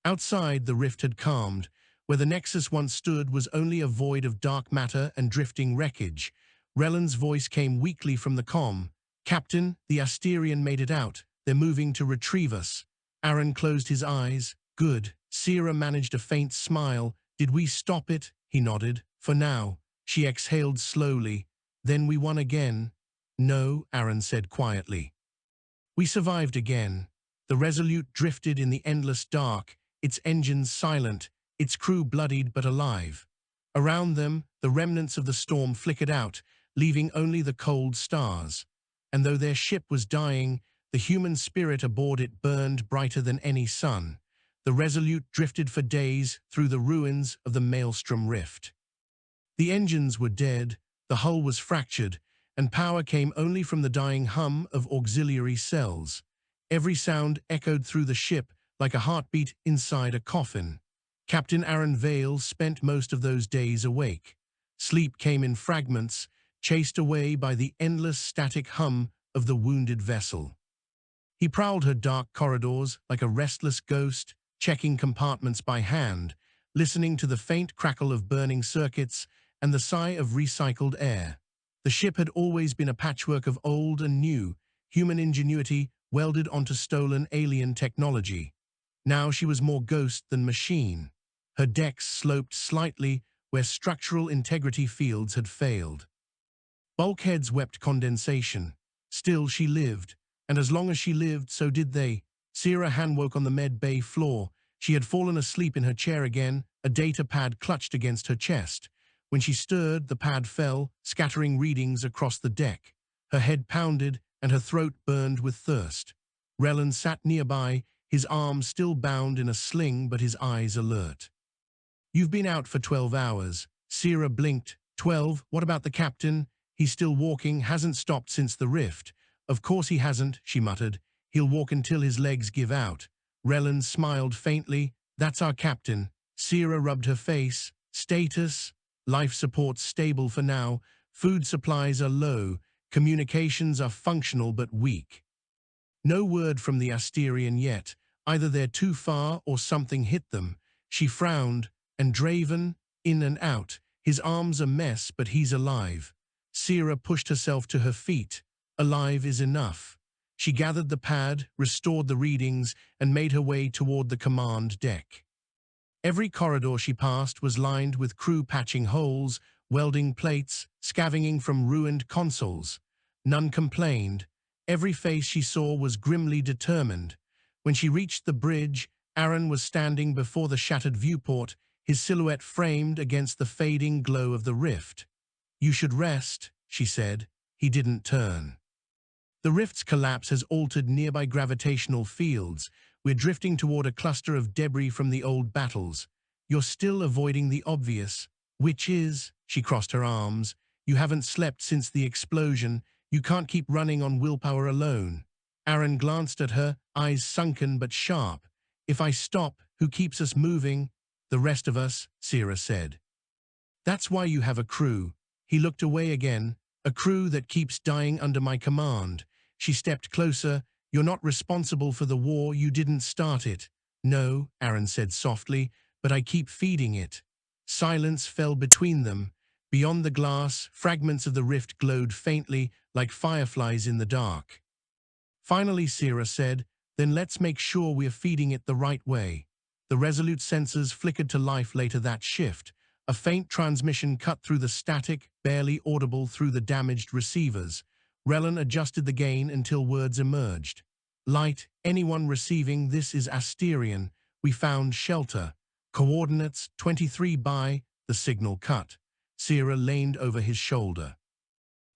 Outside, the rift had calmed. Where the Nexus once stood was only a void of dark matter and drifting wreckage. Relan's voice came weakly from the comm. Captain, the Asterian made it out. They're moving to retrieve us. Aron closed his eyes. Good. Sierra managed a faint smile. Did we stop it? He nodded. For now. She exhaled slowly. Then we won again. No, Aron said quietly. We survived again. The Resolute drifted in the endless dark, its engines silent, its crew bloodied but alive. Around them, the remnants of the storm flickered out, leaving only the cold stars. And though their ship was dying, the human spirit aboard it burned brighter than any sun. The Resolute drifted for days through the ruins of the Maelstrom Rift. The engines were dead, the hull was fractured, and power came only from the dying hum of auxiliary cells. Every sound echoed through the ship like a heartbeat inside a coffin. Captain Aron Vale spent most of those days awake. Sleep came in fragments, chased away by the endless static hum of the wounded vessel. He prowled her dark corridors like a restless ghost, checking compartments by hand, listening to the faint crackle of burning circuits and the sigh of recycled air. The ship had always been a patchwork of old and new, human ingenuity welded onto stolen alien technology. Now she was more ghost than machine. Her decks sloped slightly where structural integrity fields had failed. Bulkheads wept condensation. Still she lived, and as long as she lived, so did they. Sierra Han woke on the med bay floor. She had fallen asleep in her chair again, a data pad clutched against her chest. When she stirred, the pad fell, scattering readings across the deck. Her head pounded, and her throat burned with thirst. Relan sat nearby, his arms still bound in a sling but his eyes alert. "You've been out for 12 hours. Sierra blinked. 12? What about the captain? He's still walking, hasn't stopped since the rift. Of course he hasn't, she muttered. He'll walk until his legs give out. Relan smiled faintly. That's our captain. Sierra rubbed her face. Status? Life support's stable for now. Food supplies are low. Communications are functional but weak. No word from the Asterian yet. Either they're too far or something hit them. She frowned, and Draven, in and out. His arm's a mess, but he's alive. Sierra pushed herself to her feet. Alive is enough. She gathered the pad, restored the readings, and made her way toward the command deck. Every corridor she passed was lined with crew patching holes, welding plates, scavenging from ruined consoles. None complained. Every face she saw was grimly determined. When she reached the bridge, Aron was standing before the shattered viewport, his silhouette framed against the fading glow of the rift. "You should rest," she said. He didn't turn. "The rift's collapse has altered nearby gravitational fields. We're drifting toward a cluster of debris from the old battles. You're still avoiding the obvious, which is," she crossed her arms, "you haven't slept since the explosion. You can't keep running on willpower alone." Aron glanced at her, eyes sunken but sharp. "If I stop, who keeps us moving?" "The rest of us," Sierra said. "That's why you have a crew." He looked away again. "A crew that keeps dying under my command." She stepped closer. "You're not responsible for the war, you didn't start it." "No," Aron said softly, "but I keep feeding it." Silence fell between them. Beyond the glass, fragments of the rift glowed faintly, like fireflies in the dark. Finally, Sierra said, "Then let's make sure we're feeding it the right way." The Resolute sensors flickered to life later that shift. A faint transmission cut through the static, barely audible through the damaged receivers. Relan adjusted the gain until words emerged. "Light, anyone receiving this is Asterian. We found shelter. Coordinates 23 by," the signal cut. Sierra leaned over his shoulder.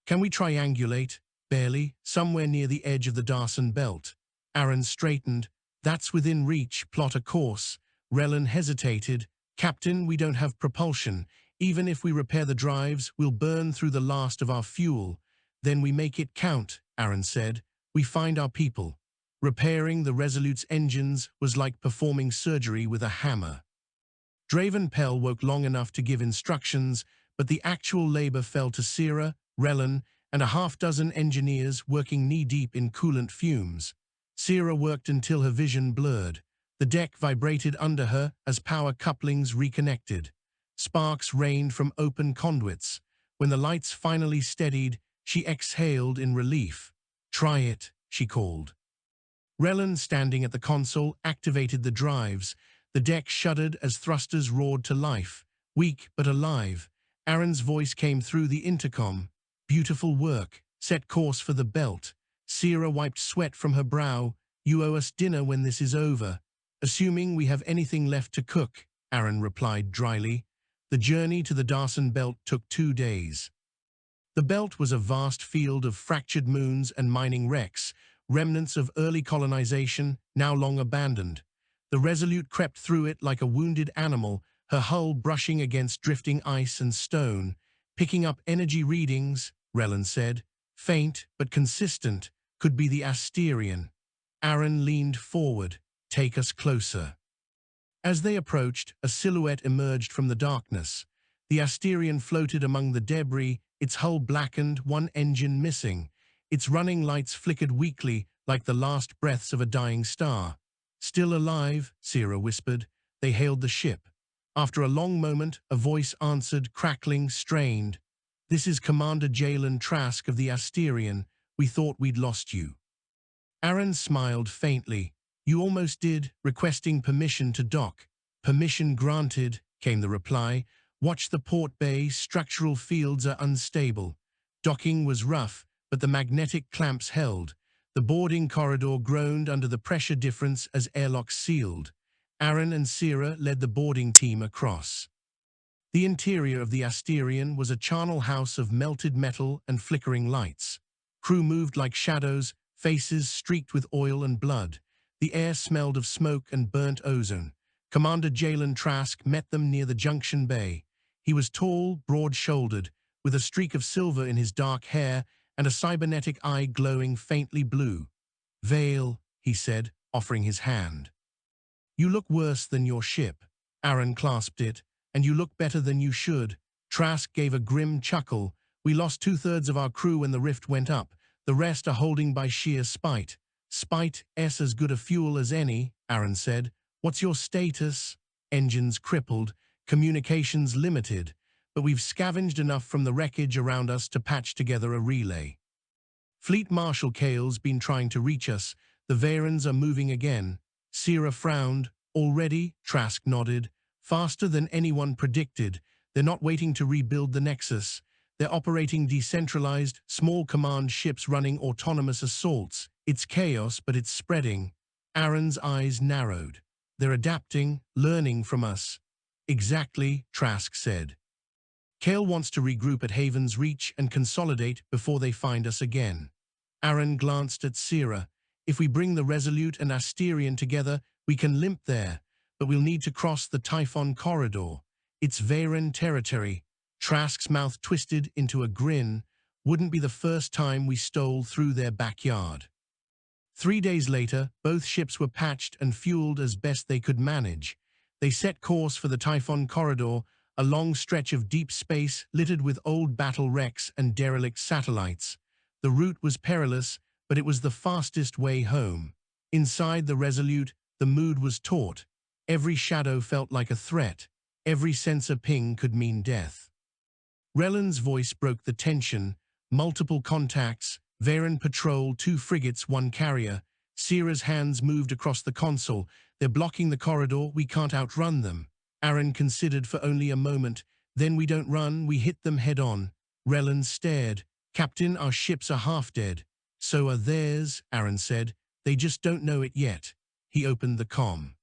"Can we triangulate?" "Barely, somewhere near the edge of the Darson belt." Aron straightened. "That's within reach, plot a course." Relan hesitated. "Captain, we don't have propulsion. Even if we repair the drives, we'll burn through the last of our fuel." "Then we make it count," Aron said. "We find our people." Repairing the Resolute's engines was like performing surgery with a hammer. Draven Pell woke long enough to give instructions, but the actual labor fell to Sierra, Relan, and a half-dozen engineers working knee-deep in coolant fumes. Sierra worked until her vision blurred. The deck vibrated under her as power couplings reconnected. Sparks rained from open conduits. When the lights finally steadied, she exhaled in relief. "Try it," she called. Relan, standing at the console, activated the drives. The deck shuddered as thrusters roared to life. Weak but alive. Aron's voice came through the intercom. "Beautiful work. Set course for the belt." Sierra wiped sweat from her brow. "You owe us dinner when this is over." "Assuming we have anything left to cook," Aron replied dryly. The journey to the Darson Belt took 2 days. The belt was a vast field of fractured moons and mining wrecks, remnants of early colonization now long abandoned. The Resolute crept through it like a wounded animal, her hull brushing against drifting ice and stone. Picking up energy readings, Relan said, faint but consistent, could be the Asterian. Aron leaned forward. Take us closer. As they approached, a silhouette emerged from the darkness. The Asterian floated among the debris, its hull blackened, one engine missing. Its running lights flickered weakly like the last breaths of a dying star. Still alive, Sierra whispered. They hailed the ship. After a long moment, a voice answered, crackling, strained. This is Commander Jalen Trask of the Asterian. We thought we'd lost you. Aron smiled faintly. You almost did, requesting permission to dock. Permission granted, came the reply. Watch the port bay, structural fields are unstable. Docking was rough, but the magnetic clamps held. The boarding corridor groaned under the pressure difference as airlocks sealed. Aron and Sierra led the boarding team across. The interior of the Asterian was a charnel house of melted metal and flickering lights. Crew moved like shadows, faces streaked with oil and blood. The air smelled of smoke and burnt ozone. Commander Jalen Trask met them near the junction bay. He was tall, broad-shouldered, with a streak of silver in his dark hair and a cybernetic eye glowing faintly blue. Vale, he said, offering his hand. You look worse than your ship. Aron clasped it. And you look better than you should. Trask gave a grim chuckle. We lost 2/3 of our crew when the rift went up. The rest are holding by sheer spite. Spite's as good a fuel as any, Aron said. What's your status? Engines crippled, communications limited, but we've scavenged enough from the wreckage around us to patch together a relay. Fleet Marshal Kale's been trying to reach us. The Veyrans are moving again. Sierra frowned. Already? Trask nodded. Faster than anyone predicted. They're not waiting to rebuild the Nexus. They're operating decentralized, small command ships running autonomous assaults. It's chaos, but it's spreading. Aron's eyes narrowed. They're adapting, learning from us. Exactly, Trask said. Kale wants to regroup at Haven's Reach and consolidate before they find us again. Aron glanced at Sierra. If we bring the Resolute and Asterian together, we can limp there, but we'll need to cross the Typhon corridor. It's Veyran territory. Trask's mouth twisted into a grin. Wouldn't be the first time we stole through their backyard. 3 days later, both ships were patched and fueled as best they could manage. They set course for the Typhon corridor, a long stretch of deep space littered with old battle wrecks and derelict satellites. The route was perilous, but it was the fastest way home. Inside the Resolute, the mood was taut. Every shadow felt like a threat. Every sensor ping could mean death. Relan's voice broke the tension. Multiple contacts, Veyran patrol, 2 frigates, 1 carrier. Sierra's hands moved across the console. They're blocking the corridor, we can't outrun them. Aron considered for only a moment. Then we don't run, we hit them head on. Relan stared. Captain, our ships are half dead. So are theirs, Aron said. They just don't know it yet. He opened the comm.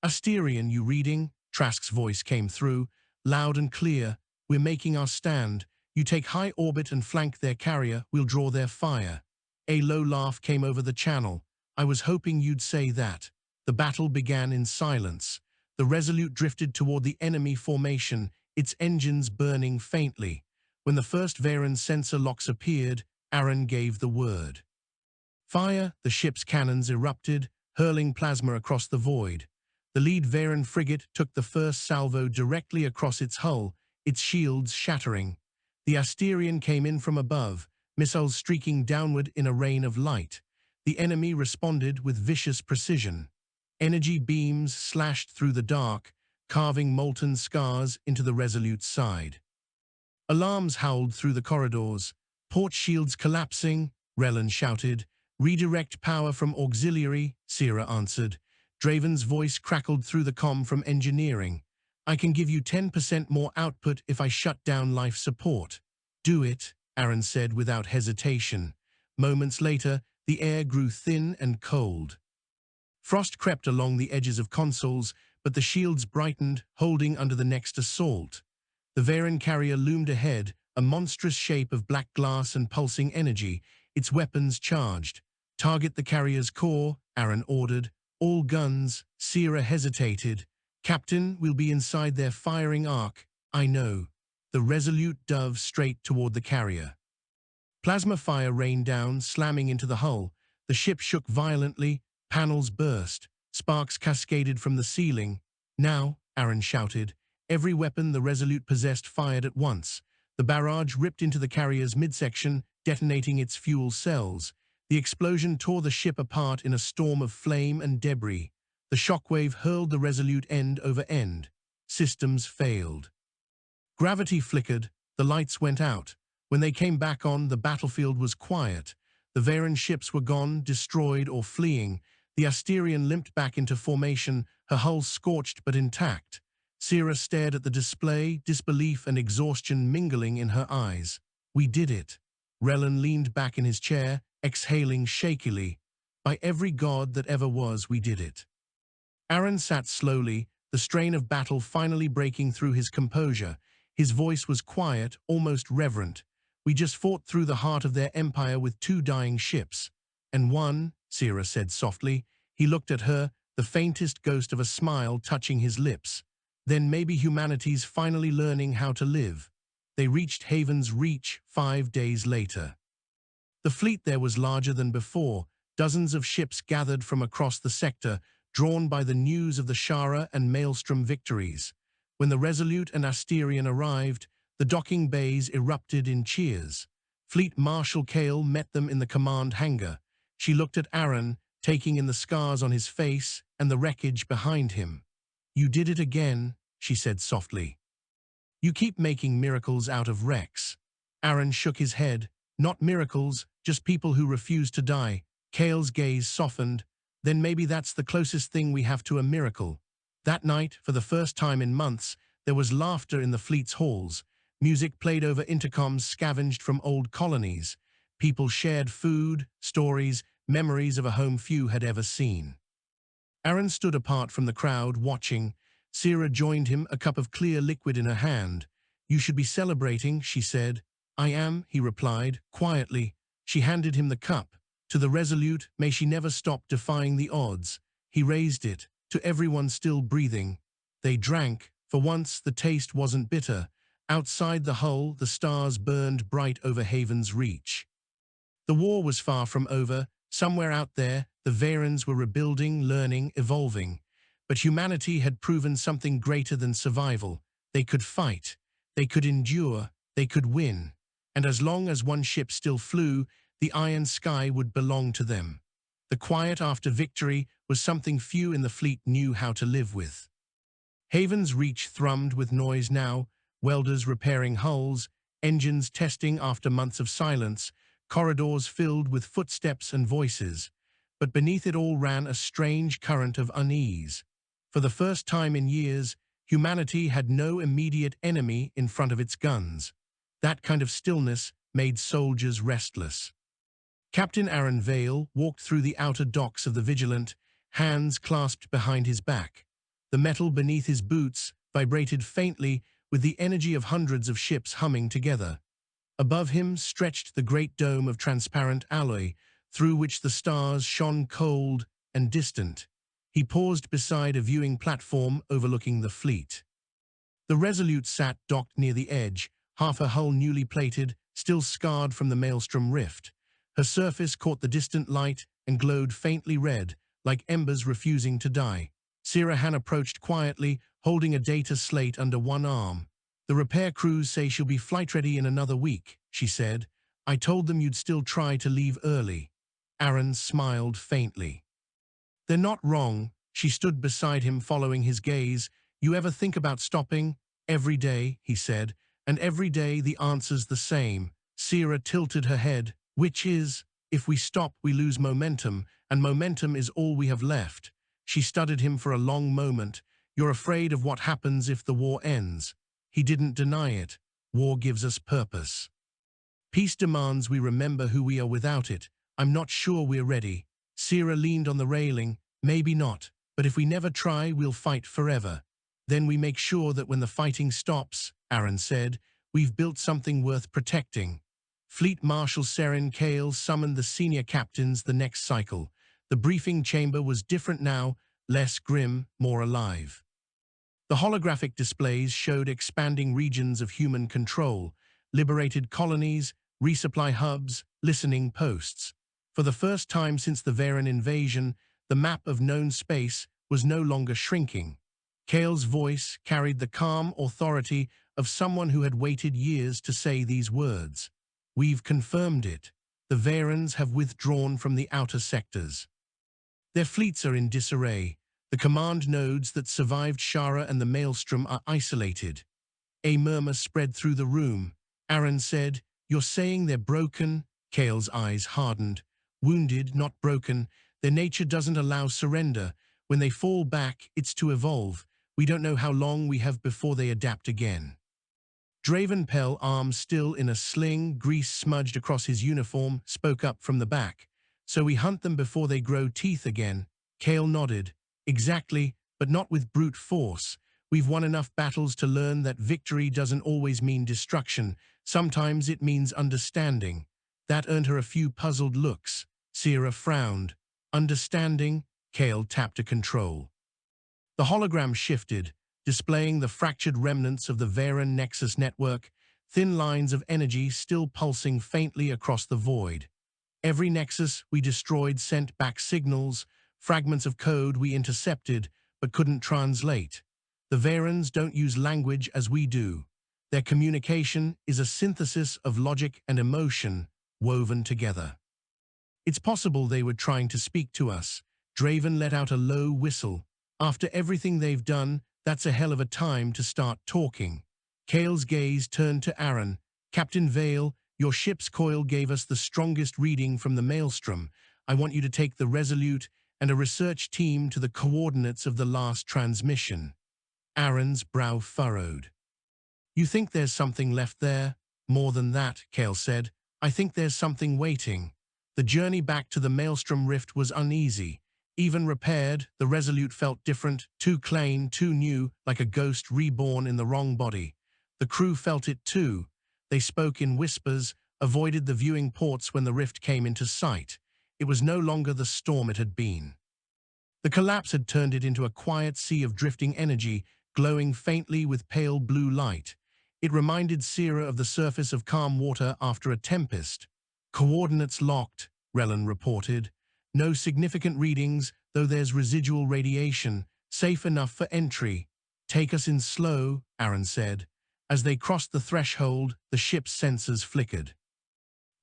Asterian, you reading? Trask's voice came through, loud and clear. We're making our stand. You take high orbit and flank their carrier, we'll draw their fire. A low laugh came over the channel. I was hoping you'd say that. The battle began in silence. The Resolute drifted toward the enemy formation, its engines burning faintly. When the first Veyran sensor locks appeared, Aron gave the word. Fire, the ship's cannons erupted, hurling plasma across the void. The lead Veyran frigate took the first salvo directly across its hull, its shields shattering. The Asterian came in from above, missiles streaking downward in a rain of light. The enemy responded with vicious precision. Energy beams slashed through the dark, carving molten scars into the Resolute's side. Alarms howled through the corridors. Port shields collapsing, Relan shouted. Redirect power from auxiliary, Sierra answered. Draven's voice crackled through the comm from engineering. I can give you 10% more output if I shut down life support. Do it, Aron said without hesitation. Moments later, the air grew thin and cold. Frost crept along the edges of consoles, but the shields brightened, holding under the next assault. The Veyran carrier loomed ahead, a monstrous shape of black glass and pulsing energy, its weapons charged. "Target the carrier's core," Aron ordered. "All guns." Sira hesitated. "Captain, we'll be inside their firing arc." "I know." The Resolute dove straight toward the carrier. Plasma fire rained down, slamming into the hull. The ship shook violently, panels burst, sparks cascaded from the ceiling. "Now," Aron shouted. Every weapon the Resolute possessed fired at once. The barrage ripped into the carrier's midsection, detonating its fuel cells. The explosion tore the ship apart in a storm of flame and debris. The shockwave hurled the Resolute end over end. Systems failed. Gravity flickered, the lights went out. When they came back on, the battlefield was quiet. The Veyran ships were gone, destroyed or fleeing. The Asterian limped back into formation, her hull scorched but intact. Sira stared at the display, disbelief and exhaustion mingling in her eyes. "We did it." Relan leaned back in his chair, exhaling shakily. "By every god that ever was, we did it." Aron sat slowly, the strain of battle finally breaking through his composure. His voice was quiet, almost reverent. "We just fought through the heart of their empire with 2 dying ships. And won," Sira said softly. He looked at her, the faintest ghost of a smile touching his lips. "Then maybe humanity's finally learning how to live." They reached Haven's Reach 5 days later. The fleet there was larger than before. Dozens of ships gathered from across the sector, drawn by the news of the Shara and Maelstrom victories. When the Resolute and Asterian arrived, the docking bays erupted in cheers. Fleet Marshal Kale met them in the command hangar. She looked at Aron, taking in the scars on his face and the wreckage behind him. "You did it again," she said softly. "You keep making miracles out of wrecks." Aron shook his head. "Not miracles, just people who refuse to die." Kale's gaze softened. "Then maybe that's the closest thing we have to a miracle." That night, for the first time in months, there was laughter in the fleet's halls. Music played over intercoms scavenged from old colonies. People shared food, stories, memories of a home few had ever seen. Aron stood apart from the crowd, watching. Sira joined him, a cup of clear liquid in her hand. "You should be celebrating," she said. "I am," he replied, quietly. She handed him the cup. "To the Resolute, may she never stop defying the odds." He raised it. "To everyone still breathing." They drank. For once, the taste wasn't bitter. Outside the hull, the stars burned bright over Haven's Reach. The war was far from over. Somewhere out there, the Veyrans were rebuilding, learning, evolving. But humanity had proven something greater than survival. They could fight. They could endure. They could win. And as long as one ship still flew, the iron sky would belong to them. The quiet after victory was something few in the fleet knew how to live with. Haven's Reach thrummed with noise now, welders repairing hulls, engines testing after months of silence, corridors filled with footsteps and voices. But beneath it all ran a strange current of unease. For the first time in years, humanity had no immediate enemy in front of its guns. That kind of stillness made soldiers restless. Captain Aron Vale walked through the outer docks of the Vigilant, hands clasped behind his back. The metal beneath his boots vibrated faintly with the energy of hundreds of ships humming together. Above him stretched the great dome of transparent alloy, through which the stars shone cold and distant. He paused beside a viewing platform overlooking the fleet. The Resolute sat docked near the edge, half her hull newly plated, still scarred from the Maelstrom rift. Her surface caught the distant light and glowed faintly red, like embers refusing to die. Sirahan approached quietly, holding a data slate under one arm. "The repair crews say she'll be flight-ready in another week," she said. "I told them you'd still try to leave early." Aron smiled faintly. "They're not wrong." She stood beside him, following his gaze. "You ever think about stopping?" "Every day," he said. "And every day the answer's the same." Sira tilted her head. "Which is, if we stop, we lose momentum, and momentum is all we have left." She studied him for a long moment. "You're afraid of what happens if the war ends." He didn't deny it. "War gives us purpose. Peace demands we remember who we are without it. I'm not sure we're ready." Sira leaned on the railing. "Maybe not, But if we never try, we'll fight forever. Then we make sure that when the fighting stops, Aron said, we've built something worth protecting. Fleet Marshal Seren Kale summoned the senior captains the next cycle. The briefing chamber was different now, less grim, more alive. The holographic displays showed expanding regions of human control, liberated colonies, resupply hubs, listening posts. For the first time since the Veyran invasion, the map of known space was no longer shrinking. Kale's voice carried the calm authority of someone who had waited years to say these words. We've confirmed it. The Veyrans have withdrawn from the outer sectors. Their fleets are in disarray. The command nodes that survived Shara and the Maelstrom are isolated. A murmur spread through the room. Aron said, "You're saying they're broken?" Kale's eyes hardened. "Wounded, not broken. Their nature doesn't allow surrender. When they fall back, it's to evolve. We don't know how long we have before they adapt again." Draven Pell, arm still in a sling, grease smudged across his uniform, spoke up from the back. "So we hunt them before they grow teeth again." Kale nodded. "Exactly, but not with brute force. We've won enough battles to learn that victory doesn't always mean destruction. Sometimes it means understanding." That earned her a few puzzled looks. Sierra frowned. "Understanding?" Kale tapped a control. The hologram shifted, displaying the fractured remnants of the Veyran Nexus network, thin lines of energy still pulsing faintly across the void. Every nexus we destroyed sent back signals, fragments of code we intercepted but couldn't translate. The Veyrans don't use language as we do. Their communication is a synthesis of logic and emotion woven together. It's possible they were trying to speak to us. Draven let out a low whistle. After everything they've done, that's a hell of a time to start talking. Kale's gaze turned to Aron. "Captain Vale, your ship's coil gave us the strongest reading from the Maelstrom. I want you to take the Resolute and a research team to the coordinates of the last transmission." Aron's brow furrowed. "You think there's something left there?" "More than that," Kale said. "I think there's something waiting." The journey back to the Maelstrom Rift was uneasy. Even repaired, the Resolute felt different, too clean, too new, like a ghost reborn in the wrong body. The crew felt it too. They spoke in whispers, avoided the viewing ports when the rift came into sight. It was no longer the storm it had been. The collapse had turned it into a quiet sea of drifting energy, glowing faintly with pale blue light. It reminded Sierra of the surface of calm water after a tempest. "Coordinates locked," Rellan reported. "No significant readings, though there's residual radiation, safe enough for entry." "Take us in slow," Aron said. As they crossed the threshold, the ship's sensors flickered.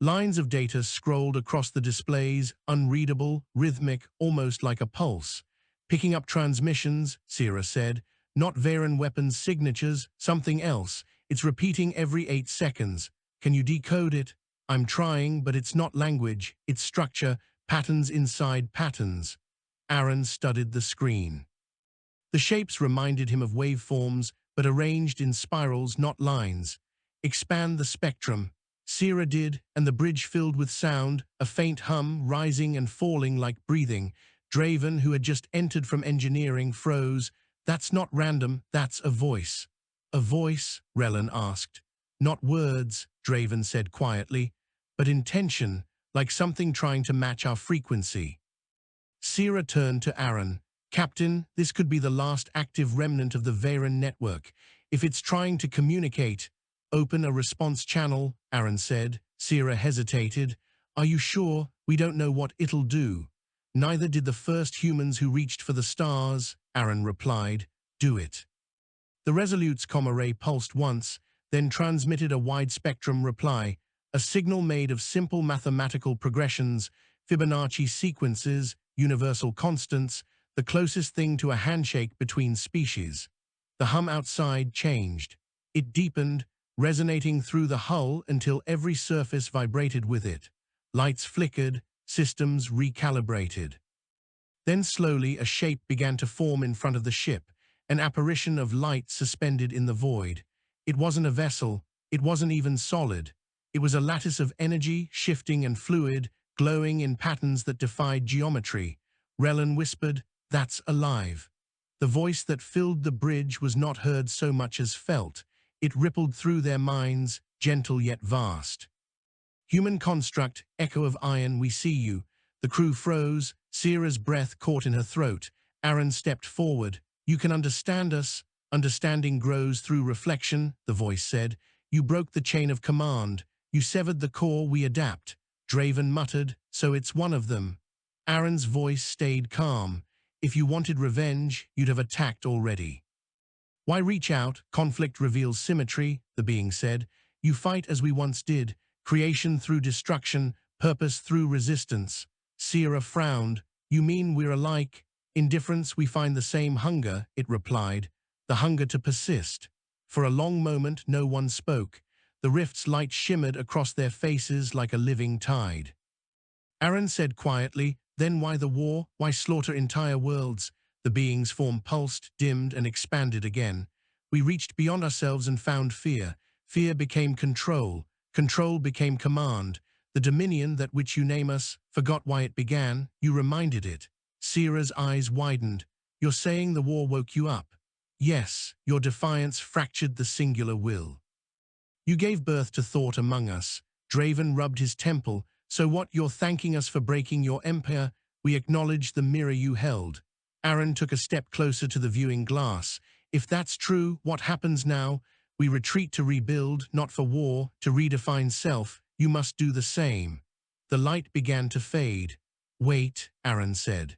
Lines of data scrolled across the displays, unreadable, rhythmic, almost like a pulse. "Picking up transmissions," Sierra said. "Not Veyran weapons signatures, something else. It's repeating every 8 seconds. Can you decode it?" "I'm trying, but it's not language. It's structure, patterns inside patterns." Aron studied the screen. The shapes reminded him of waveforms, but arranged in spirals, not lines. "Expand the spectrum." Sierra did, and the bridge filled with sound, a faint hum rising and falling like breathing. Draven, who had just entered from engineering, froze. "That's not random, that's a voice." "A voice?" Rellan asked. "Not words," Draven said quietly, "but intention, like something trying to match our frequency." Sierra turned to Aron. "Captain, this could be the last active remnant of the Veyran network. If it's trying to communicate, open a response channel," Aron said. Sierra hesitated. "Are you sure? We don't know what it'll do." "Neither did the first humans who reached for the stars," Aron replied. "Do it." The Resolute's comm array pulsed once, then transmitted a wide-spectrum reply, a signal made of simple mathematical progressions, Fibonacci sequences, universal constants, the closest thing to a handshake between species. The hum outside changed. It deepened, resonating through the hull until every surface vibrated with it. Lights flickered, systems recalibrated. Then slowly a shape began to form in front of the ship, an apparition of light suspended in the void. It wasn't a vessel, it wasn't even solid. It was a lattice of energy, shifting and fluid, glowing in patterns that defied geometry. Rellan whispered, That's alive. The voice that filled the bridge was not heard so much as felt. It rippled through their minds, gentle yet vast. Human construct, echo of iron, we see you. The crew froze, Sierra's breath caught in her throat. Aron stepped forward. You can understand us. Understanding grows through reflection, the voice said. You broke the chain of command. You severed the core, we adapt. Draven muttered, so it's one of them. Aron's voice stayed calm. If you wanted revenge, you'd have attacked already. Why reach out? Conflict reveals symmetry, the being said. You fight as we once did. Creation through destruction, purpose through resistance. Sierra frowned. You mean we're alike? In difference we find the same hunger, it replied. The hunger to persist. For a long moment no one spoke. The rift's light shimmered across their faces like a living tide. Aron said quietly, then why the war? Why slaughter entire worlds? The being's form pulsed, dimmed, and expanded again. We reached beyond ourselves and found fear. Fear became control. Control became command. The dominion that which you name us, forgot why it began, you reminded it. Sierra's eyes widened. You're saying the war woke you up? Yes, your defiance fractured the singular will. You gave birth to thought among us. Draven rubbed his temple. So what, you're thanking us for breaking your empire? We acknowledge the mirror you held. Aron took a step closer to the viewing glass. If that's true, what happens now? We retreat to rebuild, not for war, to redefine self. You must do the same. The light began to fade. Wait, Aron said.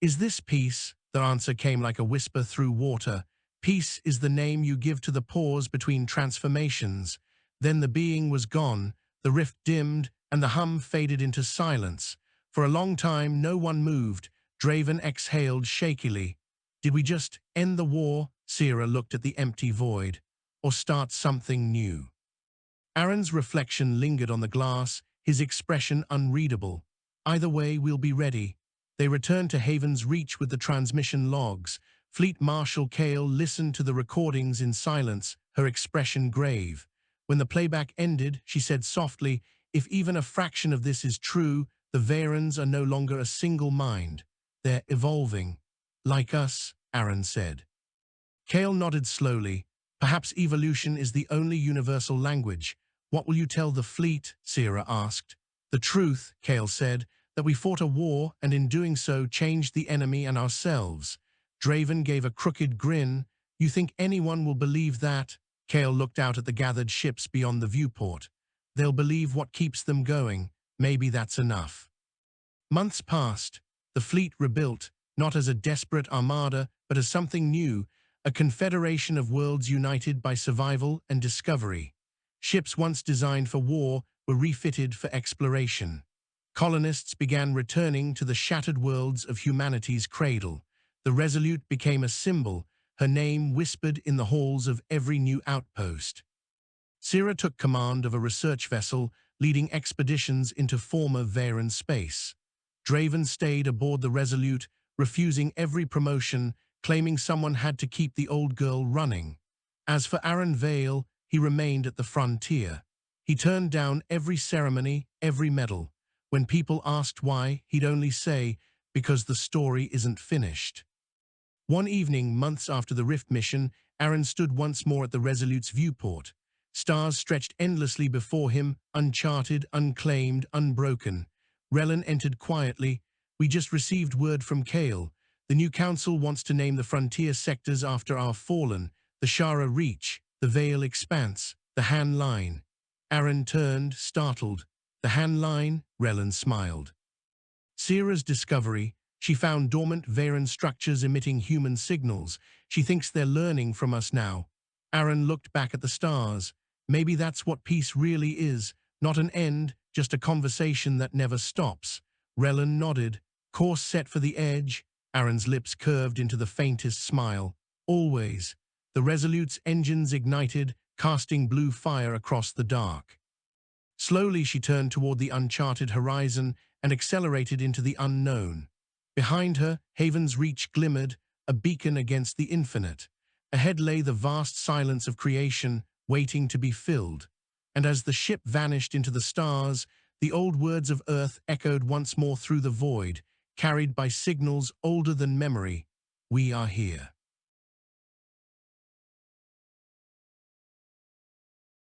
Is this peace? The answer came like a whisper through water. Peace is the name you give to the pause between transformations. Then the being was gone, the rift dimmed, and the hum faded into silence. For a long time no one moved. Draven exhaled shakily. Did we just end the war? Sierra looked at the empty void. Or start something new? Aron's reflection lingered on the glass, his expression unreadable. Either way, we'll be ready. They returned to Haven's Reach with the transmission logs. Fleet Marshal Kale listened to the recordings in silence, her expression grave. When the playback ended, she said softly, if even a fraction of this is true, the Veyrans are no longer a single mind. They're evolving. Like us, Aron said. Kale nodded slowly. Perhaps evolution is the only universal language. What will you tell the fleet? Sierra asked. The truth, Kale said, that we fought a war and in doing so changed the enemy and ourselves. Draven gave a crooked grin. You think anyone will believe that? Kale looked out at the gathered ships beyond the viewport. They'll believe what keeps them going. Maybe that's enough. Months passed. The fleet rebuilt, not as a desperate armada, but as something new, a confederation of worlds united by survival and discovery. Ships once designed for war were refitted for exploration. Colonists began returning to the shattered worlds of humanity's cradle. The Resolute became a symbol, her name whispered in the halls of every new outpost. Sierra took command of a research vessel, leading expeditions into former Veyran space. Draven stayed aboard the Resolute, refusing every promotion, claiming someone had to keep the old girl running. As for Aron Vale, he remained at the frontier. He turned down every ceremony, every medal. When people asked why, he'd only say, because the story isn't finished. One evening, months after the Rift mission, Aron stood once more at the Resolute's viewport. Stars stretched endlessly before him, uncharted, unclaimed, unbroken. Relin entered quietly. We just received word from Kale. The new council wants to name the frontier sectors after our fallen, the Shara Reach, the Vale Expanse, the Han Line. Aron turned, startled. The Han Line? Relin smiled. Sierra's discovery. She found dormant Veyran structures emitting human signals. She thinks they're learning from us now. Aron looked back at the stars. Maybe that's what peace really is. Not an end, just a conversation that never stops. Relin nodded. Course set for the edge. Aron's lips curved into the faintest smile. Always. The Resolute's engines ignited, casting blue fire across the dark. Slowly she turned toward the uncharted horizon and accelerated into the unknown. Behind her, Haven's Reach glimmered, a beacon against the infinite. Ahead lay the vast silence of creation, waiting to be filled. And as the ship vanished into the stars, the old words of Earth echoed once more through the void. carried by signals older than memory. We are here.